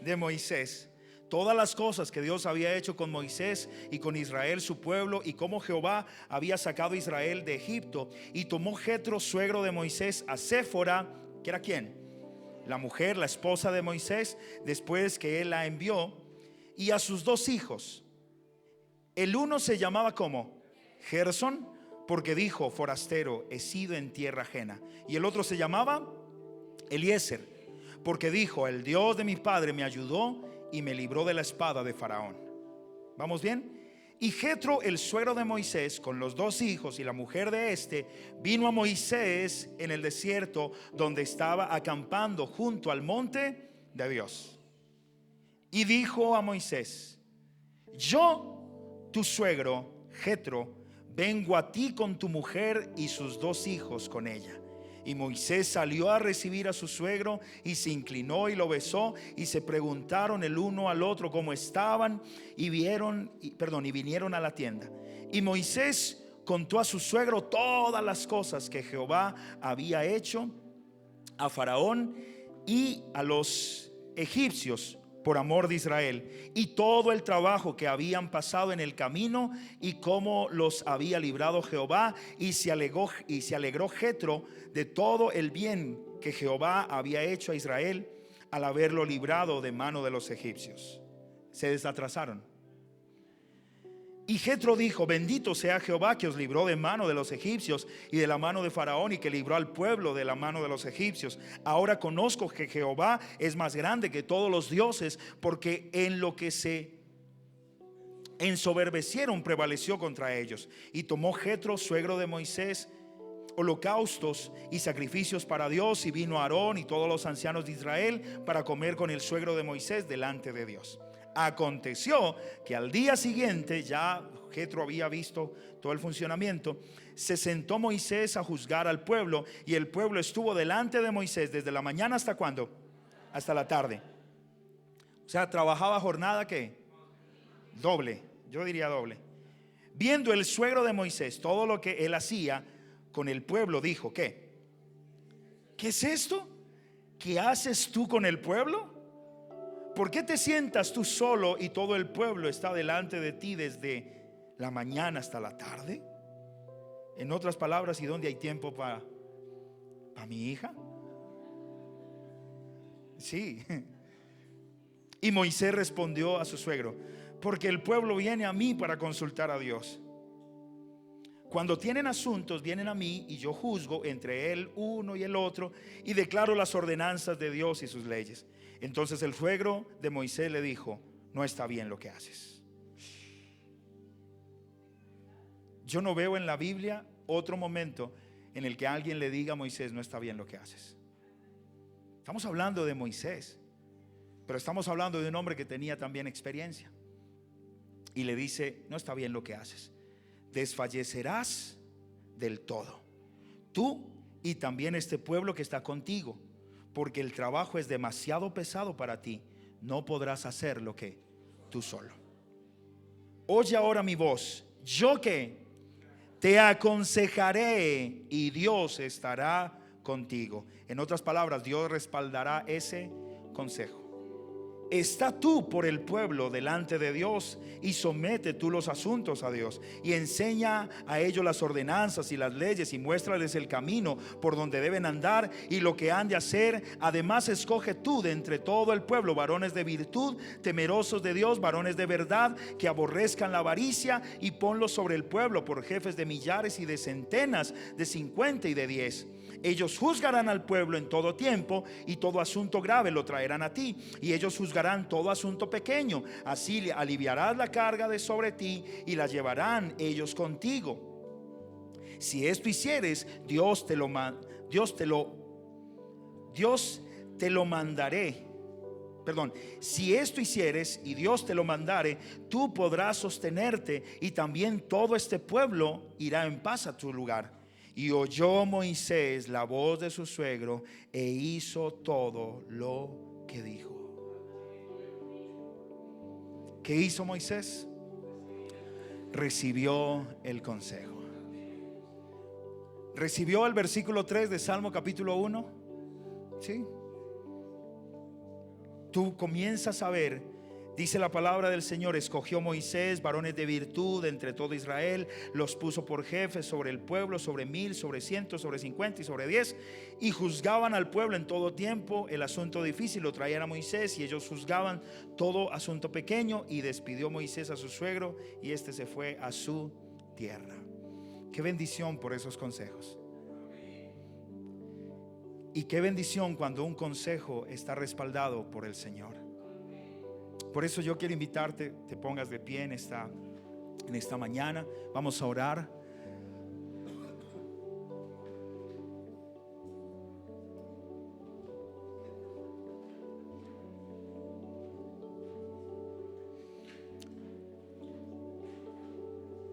A: De Moisés, todas las cosas que Dios había hecho con Moisés y con Israel su pueblo, y cómo Jehová había sacado a Israel de Egipto. Y tomó Jetro, suegro de Moisés, a Séfora, que era ¿quién? La mujer, la esposa de Moisés, después que él la envió, y a sus 2 hijos. El uno se llamaba como Gersón, porque dijo: forastero he sido en tierra ajena. Y el otro se llamaba Eliezer, porque dijo: el Dios de mi padre me ayudó y me libró de la espada de Faraón. ¿Vamos bien? Y Jetro, el suegro de Moisés, con los 2 hijos y la mujer de este, vino a Moisés en el desierto, donde estaba acampando junto al monte de Dios. Y dijo a Moisés: yo, tu suegro Jetro, vengo a ti con tu mujer y sus 2 hijos con ella. Y Moisés salió a recibir a su suegro y se inclinó y lo besó, y se preguntaron el uno al otro cómo estaban, y vinieron a la tienda. Y Moisés contó a su suegro todas las cosas que Jehová había hecho a Faraón y a los egipcios por amor de Israel, y todo el trabajo que habían pasado en el camino, y cómo los había librado Jehová. Y se alegró Jetro de todo el bien que Jehová había hecho a Israel al haberlo librado de mano de los egipcios. Se desatrasaron. Y Jetro dijo: bendito sea Jehová, que os libró de mano de los egipcios y de la mano de Faraón, y que libró al pueblo de la mano de los egipcios. Ahora conozco que Jehová es más grande que todos los dioses, porque en lo que se ensoberbecieron prevaleció contra ellos. Y tomó Jetro, suegro de Moisés, holocaustos y sacrificios para Dios, y vino Aarón y todos los ancianos de Israel para comer con el suegro de Moisés delante de Dios. Aconteció que al día siguiente, ya Jetro había visto todo el funcionamiento, se sentó Moisés a juzgar al pueblo, y el pueblo estuvo delante de Moisés desde la mañana hasta ¿cuándo? Hasta la tarde. O sea, trabajaba jornada ¿qué? Doble, yo diría doble. Viendo el suegro de Moisés todo lo que él hacía con el pueblo, dijo: ¿qué? ¿Qué es esto? ¿Qué haces tú con el pueblo? ¿Por qué te sientas tú solo y todo el pueblo está delante de ti desde la mañana hasta la tarde? En otras palabras, ¿y dónde hay tiempo para mi hija? Sí. Y Moisés respondió a su suegro: porque el pueblo viene a mí para consultar a Dios. Cuando tienen asuntos, vienen a mí y yo juzgo entre el uno y el otro y declaro las ordenanzas de Dios y sus leyes. Entonces el suegro de Moisés le dijo: no está bien lo que haces. Yo no veo en la Biblia otro momento en el que alguien le diga a Moisés: no está bien lo que haces. Estamos hablando de Moisés, pero estamos hablando de un hombre que tenía también experiencia. Y le dice: no está bien lo que haces. Desfallecerás del todo, tú y también este pueblo que está contigo, porque el trabajo es demasiado pesado para ti. No podrás hacer lo que tú solo. Oye ahora mi voz, yo que te aconsejaré y Dios estará contigo. En otras palabras, Dios respaldará ese consejo. Está tú por el pueblo delante de Dios y somete tú los asuntos a Dios y enseña a ellos las ordenanzas y las leyes y muéstrales el camino por donde deben andar y lo que han de hacer. Además escoge tú de entre todo el pueblo varones de virtud, temerosos de Dios, varones de verdad, que aborrezcan la avaricia, y ponlos sobre el pueblo por jefes de millares y de centenas, de 50 y de 10. Ellos juzgarán al pueblo en todo tiempo, y todo asunto grave lo traerán a ti, y ellos juzgarán todo asunto pequeño. Así aliviarás la carga de sobre ti, y la llevarán ellos contigo. Si esto hicieres, Dios te lo mandaré. Perdón, si esto hicieres y Dios te lo mandare, tú podrás sostenerte, y también todo este pueblo irá en paz a tu lugar. Y oyó Moisés la voz de su suegro e hizo todo lo que dijo. ¿Qué hizo Moisés? Recibió el consejo. ¿Recibió el versículo 3 de Salmo capítulo 1? ¿Sí? Tú comienzas a ver. Dice la palabra del Señor: escogió Moisés varones de virtud entre todo Israel, los puso por jefes sobre el pueblo, sobre 1000, sobre 100, sobre 50 y sobre 10, y juzgaban al pueblo en todo tiempo. El asunto difícil lo traían a Moisés, y ellos juzgaban todo asunto pequeño. Y despidió Moisés a su suegro, y este se fue a su tierra. Qué bendición por esos consejos. Y qué bendición cuando un consejo está respaldado por el Señor. Por eso yo quiero invitarte, te pongas de pie en esta mañana. Vamos a orar.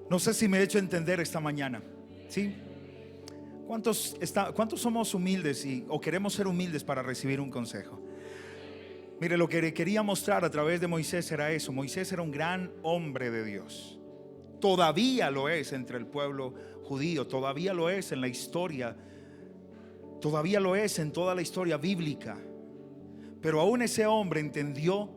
A: No sé si me he hecho entender esta mañana. ¿Sí? ¿Cuántos somos humildes o queremos ser humildes para recibir un consejo? Mire, lo que quería mostrar a través de Moisés era eso. Moisés era un gran hombre de Dios. Todavía lo es entre el pueblo judío. Todavía lo es en la historia. Todavía lo es en toda la historia bíblica. Pero aún ese hombre entendió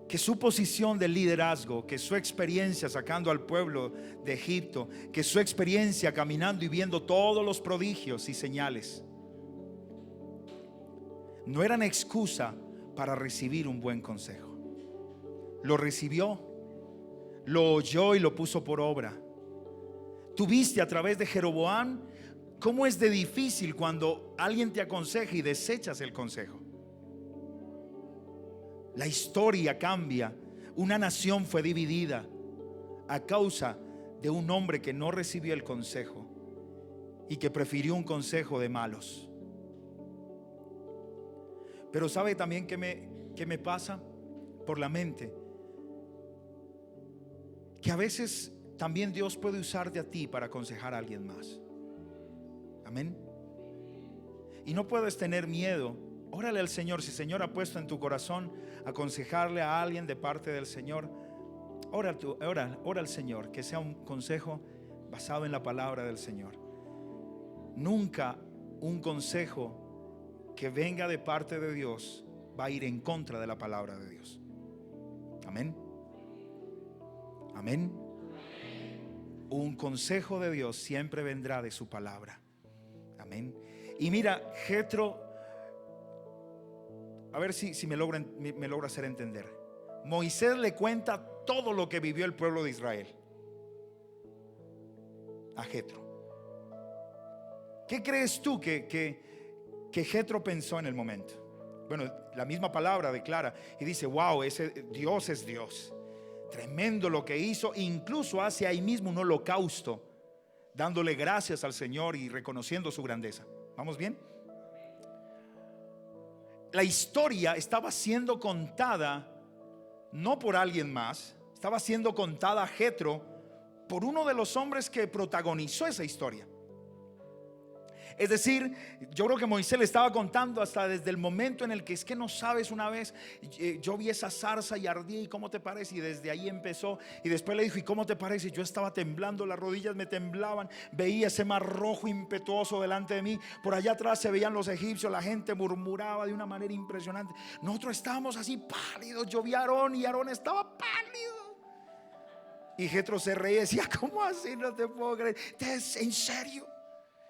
A: que su posición de liderazgo, que su experiencia sacando al pueblo de Egipto, que su experiencia caminando y viendo todos los prodigios y señales, no eran excusa para recibir un buen consejo. Lo recibió, lo oyó y lo puso por obra. Tuviste a través de Jeroboam cómo es de difícil cuando alguien te aconseja y desechas el consejo. La historia cambia. Una nación fue dividida a causa de un hombre que no recibió el consejo y que prefirió un consejo de malos. Pero ¿sabe también qué me pasa por la mente? Que a veces también Dios puede usarte a ti para aconsejar a alguien más. Amén. Y no puedes tener miedo. Órale al Señor. Si el Señor ha puesto en tu corazón aconsejarle a alguien de parte del Señor, ora al Señor, que sea un consejo basado en la palabra del Señor. Nunca un consejo que venga de parte de Dios va a ir en contra de la palabra de Dios. Amén. Amén. Un consejo de Dios siempre vendrá de su palabra. Amén. Y mira, Jetro, a ver si me logra hacer entender. Moisés le cuenta todo lo que vivió el pueblo de Israel. a Jetro. ¿Qué crees tú que Jetro pensó en el momento? Bueno, la misma palabra declara y dice: wow, ese Dios es Dios. Tremendo lo que hizo. Incluso hace ahí mismo un holocausto, dándole gracias al Señor y reconociendo su grandeza. ¿Vamos bien? La historia estaba siendo contada no por alguien más, estaba siendo contada a Jetro por uno de los hombres que protagonizó esa historia. Es decir, yo creo que Moisés le estaba contando hasta desde el momento en el que es que no sabes, una vez yo vi esa zarza y ardía, y cómo te parece, y desde ahí empezó. Y después le dijo: ¿y cómo te parece? Yo estaba temblando, las rodillas me temblaban, veía ese mar rojo impetuoso delante de mí, por allá atrás se veían los egipcios, la gente murmuraba de una manera impresionante. Nosotros estábamos así pálidos, yo vi a Aarón y Aarón estaba pálido. Y Jetro se reía y decía: ¿cómo así? No te puedo creer, ¿en serio?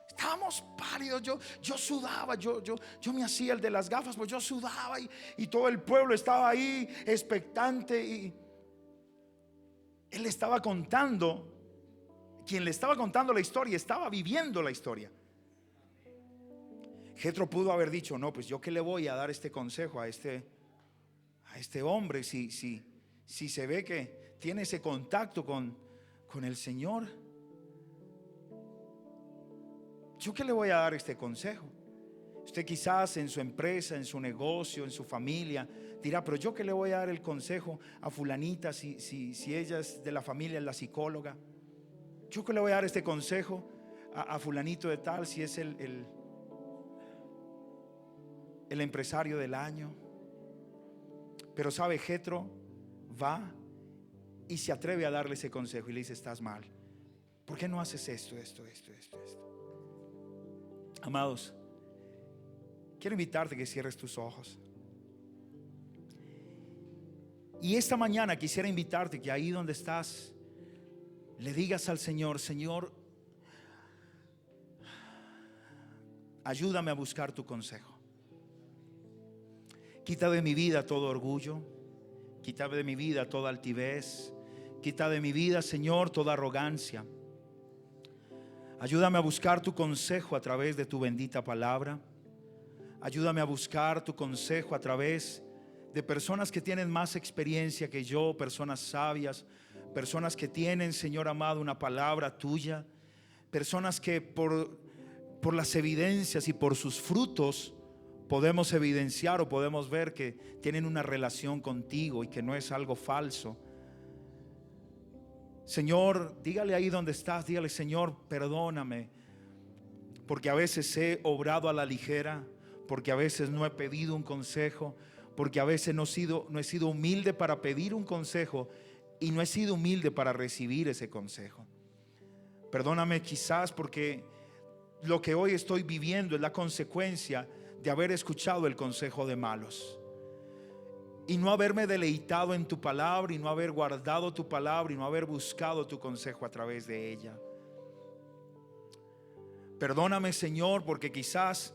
A: Estábamos pálidos, yo sudaba, yo me hacía el de las gafas, pues yo sudaba, y todo el pueblo estaba ahí expectante. Y él le estaba contando, quien le estaba contando la historia estaba viviendo la historia. Jetro pudo haber dicho: no, pues yo qué le voy a dar este consejo a este hombre, si se ve que tiene ese contacto con el Señor. ¿Yo qué le voy a dar este consejo? Usted quizás en su empresa, en su negocio, en su familia dirá: pero yo qué le voy a dar el consejo a fulanita si ella es de la familia, es la psicóloga. Yo qué le voy a dar este consejo a fulanito de tal si es el empresario del año. Pero sabe, Jetro va y se atreve a darle ese consejo y le dice: estás mal, ¿por qué no haces esto? Amados, quiero invitarte a que cierres tus ojos. Y esta mañana quisiera invitarte que ahí donde estás le digas al Señor: Señor, ayúdame a buscar tu consejo. Quita de mi vida todo orgullo, quita de mi vida toda altivez, quita de mi vida, Señor, toda arrogancia. Ayúdame a buscar tu consejo a través de tu bendita palabra. Ayúdame a buscar tu consejo a través de personas que tienen más experiencia que yo, personas sabias, personas que tienen, Señor amado, una palabra tuya, personas que por las evidencias y por sus frutos podemos evidenciar o podemos ver que tienen una relación contigo y que no es algo falso. Señor, dígale ahí donde estás, dígale: Señor, perdóname, porque a veces he obrado a la ligera, porque a veces no he pedido un consejo, porque a veces no he sido humilde para pedir un consejo y no he sido humilde para recibir ese consejo. Perdóname quizás porque lo que hoy estoy viviendo es la consecuencia de haber escuchado el consejo de malos y no haberme deleitado en tu palabra, y no haber guardado tu palabra, y no haber buscado tu consejo a través de ella. Perdóname, Señor, porque quizás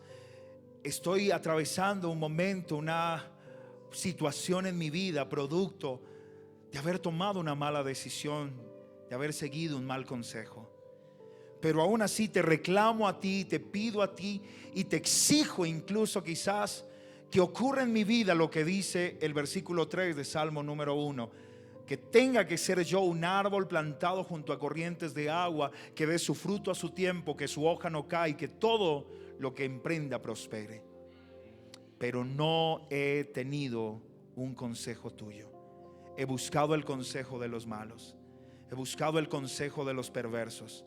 A: estoy atravesando un momento, una situación en mi vida producto de haber tomado una mala decisión, de haber seguido un mal consejo. Pero aún así te reclamo a ti, te pido a ti y te exijo incluso quizás que ocurra en mi vida lo que dice el versículo 3 de Salmo número 1, que tenga que ser yo un árbol plantado junto a corrientes de agua, que dé su fruto a su tiempo, que su hoja no cae, que todo lo que emprenda prospere. Pero no he tenido un consejo tuyo. He buscado el consejo de los malos, he buscado el consejo de los perversos.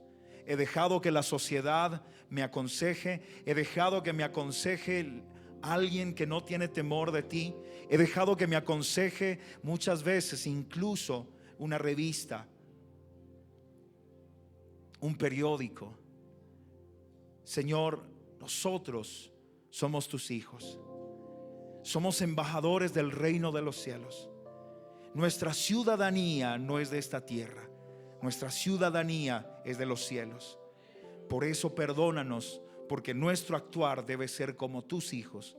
A: He dejado que la sociedad me aconseje, he dejado que me aconseje alguien que no tiene temor de ti. He dejado que me aconseje muchas veces incluso una revista, un periódico. Señor, nosotros somos tus hijos, somos embajadores del reino de los cielos. Nuestra ciudadanía no es de esta tierra, nuestra ciudadanía es de los cielos. Por eso perdónanos, porque nuestro actuar debe ser como tus hijos.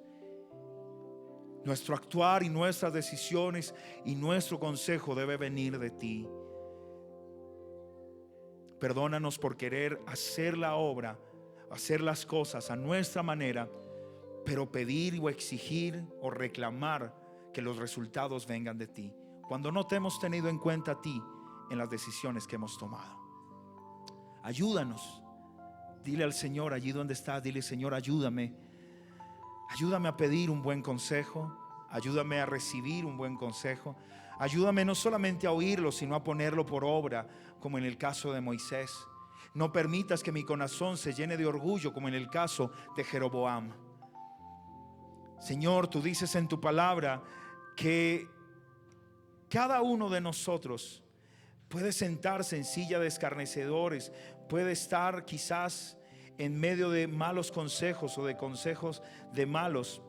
A: Nuestro actuar y nuestras decisiones y nuestro consejo debe venir de ti. Perdónanos por querer hacer la obra, hacer las cosas a nuestra manera, pero pedir o exigir o reclamar que los resultados vengan de ti, cuando no te hemos tenido en cuenta a ti en las decisiones que hemos tomado. Ayúdanos. Dile al Señor allí donde estás, dile: Señor, ayúdame. Ayúdame a pedir un buen consejo. Ayúdame a recibir un buen consejo. Ayúdame no solamente a oírlo, sino a ponerlo por obra, como en el caso de Moisés. No permitas que mi corazón se llene de orgullo, como en el caso de Jeroboam. Señor, tú dices en tu palabra que cada uno de nosotros puede sentarse en silla de escarnecedores, puede estar quizás en medio de malos consejos o de consejos de malos,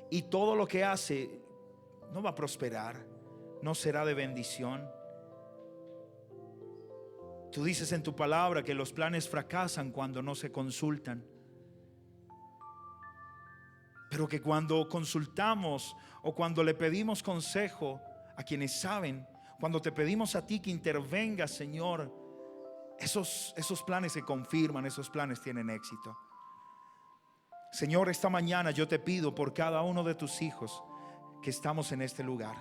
A: y todo lo que hace no va a prosperar, no será de bendición. Tú dices en tu palabra que los planes fracasan cuando no se consultan, pero que cuando consultamos o cuando le pedimos consejo a quienes saben, cuando te pedimos a ti que intervengas, Señor, esos planes se confirman, esos planes tienen éxito. Señor, esta mañana yo te pido por cada uno de tus hijos que estamos en este lugar.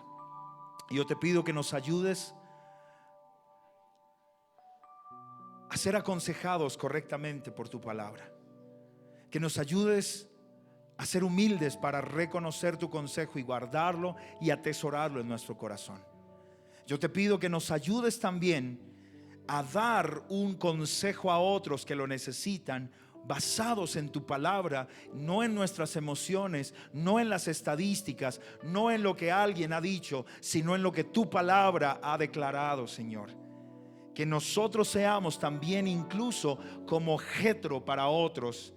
A: Yo te pido que nos ayudes a ser aconsejados correctamente por tu palabra. Que nos ayudes a ser humildes para reconocer tu consejo y guardarlo y atesorarlo en nuestro corazón. Yo te pido que nos ayudes también a dar un consejo a otros que lo necesitan, basados en tu palabra, no en nuestras emociones, no en las estadísticas, no en lo que alguien ha dicho, sino en lo que tu palabra ha declarado, Señor. Que nosotros seamos también incluso como Jetro para otros,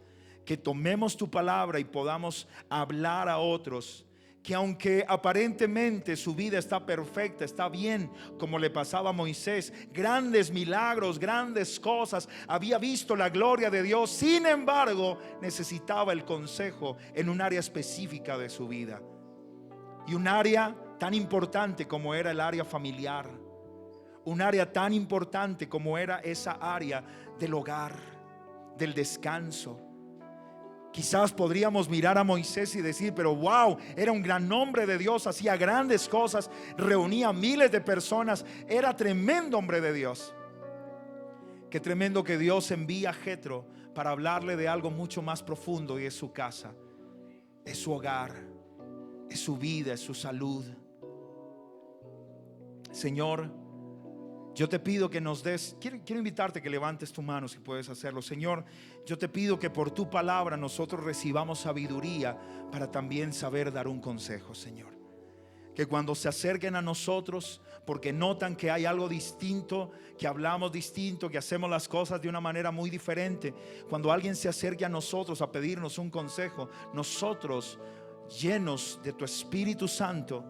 A: que tomemos tu palabra y podamos hablar a otros, que aunque aparentemente su vida está perfecta, está bien, como le pasaba a Moisés, grandes milagros, grandes cosas, había visto la gloria de Dios, sin embargo necesitaba el consejo en un área específica de su vida, y un área tan importante como era el área familiar, un área tan importante como era esa área del hogar, del descanso. Quizás podríamos mirar a Moisés y decir: pero wow, era un gran hombre de Dios, hacía grandes cosas, reunía miles de personas, era tremendo hombre de Dios. Qué tremendo que Dios envía a Jetro para hablarle de algo mucho más profundo, y es su casa, es su hogar, es su vida, es su salud. Señor, yo te pido que nos des, quiero invitarte que levantes tu mano si puedes hacerlo. Señor, yo te pido que por tu palabra nosotros recibamos sabiduría para también saber dar un consejo, Señor. Que cuando se acerquen a nosotros porque notan que hay algo distinto, que hablamos distinto, que hacemos las cosas de una manera muy diferente, cuando alguien se acerque a nosotros a pedirnos un consejo, nosotros, llenos de tu Espíritu Santo,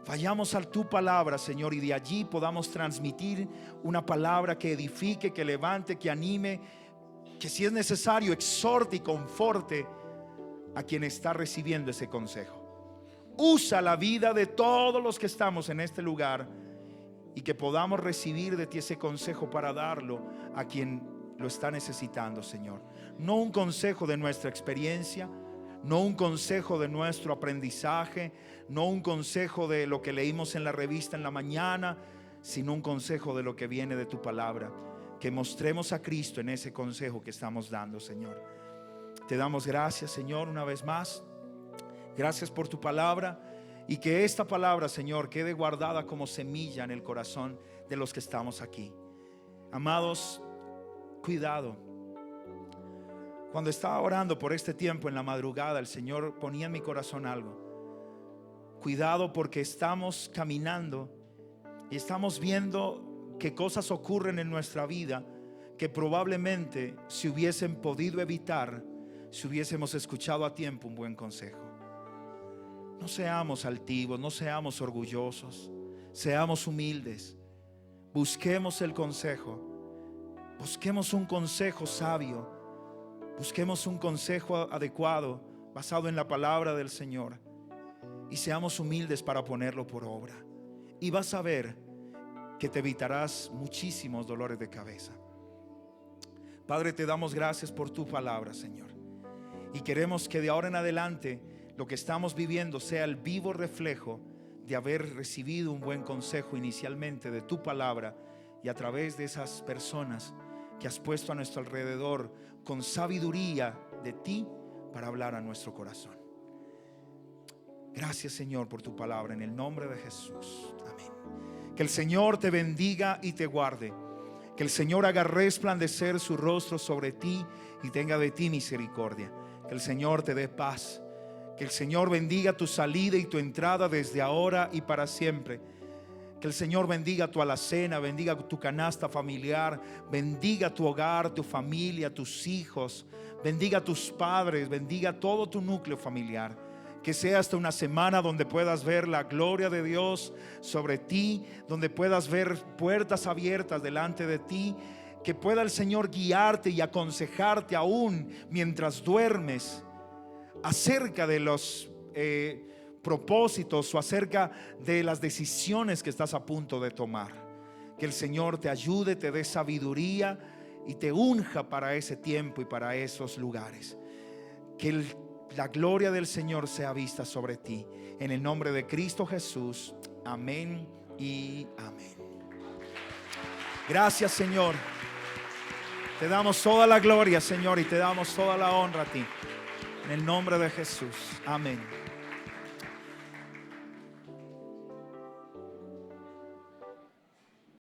A: vayamos a tu palabra, Señor, y de allí podamos transmitir una palabra que edifique, que levante, que anime, que si es necesario exhorte y conforte a quien está recibiendo ese consejo. Usa la vida de todos los que estamos en este lugar, y que podamos recibir de ti ese consejo para darlo a quien lo está necesitando, Señor. No un consejo de nuestra experiencia, no un consejo de nuestro aprendizaje, no un consejo de lo que leímos en la revista en la mañana, sino un consejo de lo que viene de tu palabra. Que mostremos a Cristo en ese consejo que estamos dando, Señor. Te damos gracias, Señor, una vez más. Gracias por tu palabra, y que esta palabra, Señor, quede guardada como semilla en el corazón de los que estamos aquí. Amados, cuidado. Cuando estaba orando por este tiempo en la madrugada, el Señor ponía en mi corazón algo. Cuidado, porque estamos caminando y estamos viendo que cosas ocurren en nuestra vida que probablemente se hubiesen podido evitar si hubiésemos escuchado a tiempo un buen consejo. No seamos altivos, no seamos orgullosos, seamos humildes. Busquemos el consejo, busquemos un consejo sabio, busquemos un consejo adecuado basado en la palabra del Señor, y seamos humildes para ponerlo por obra. Y vas a ver que te evitarás muchísimos dolores de cabeza. Padre, te damos gracias por tu palabra, Señor. Y queremos que de ahora en adelante lo que estamos viviendo sea el vivo reflejo de haber recibido un buen consejo inicialmente de tu palabra, y a través de esas personas que has puesto a nuestro alrededor con sabiduría de ti para hablar a nuestro corazón. Gracias, Señor, por tu palabra, en el nombre de Jesús. Amén. Que el Señor te bendiga y te guarde. Que el Señor haga resplandecer su rostro sobre ti y tenga de ti misericordia. Que el Señor te dé paz. Que el Señor bendiga tu salida y tu entrada desde ahora y para siempre. Que el Señor bendiga tu alacena, bendiga tu canasta familiar, bendiga tu hogar, tu familia, tus hijos, bendiga tus padres, bendiga todo tu núcleo familiar. Que sea hasta una semana donde puedas ver la gloria de Dios sobre ti, donde puedas ver puertas abiertas delante de ti, que pueda el Señor guiarte y aconsejarte aún mientras duermes acerca de los propósitos o acerca de las decisiones que estás a punto de tomar. Que el Señor te ayude, te dé sabiduría y te unja para ese tiempo y para esos lugares. Que la gloria del Señor sea vista sobre ti, en el nombre de Cristo Jesús. Amén y amén. Gracias, Señor. Te damos toda la gloria, Señor, y te damos toda la honra a ti, en el nombre de Jesús. Amén.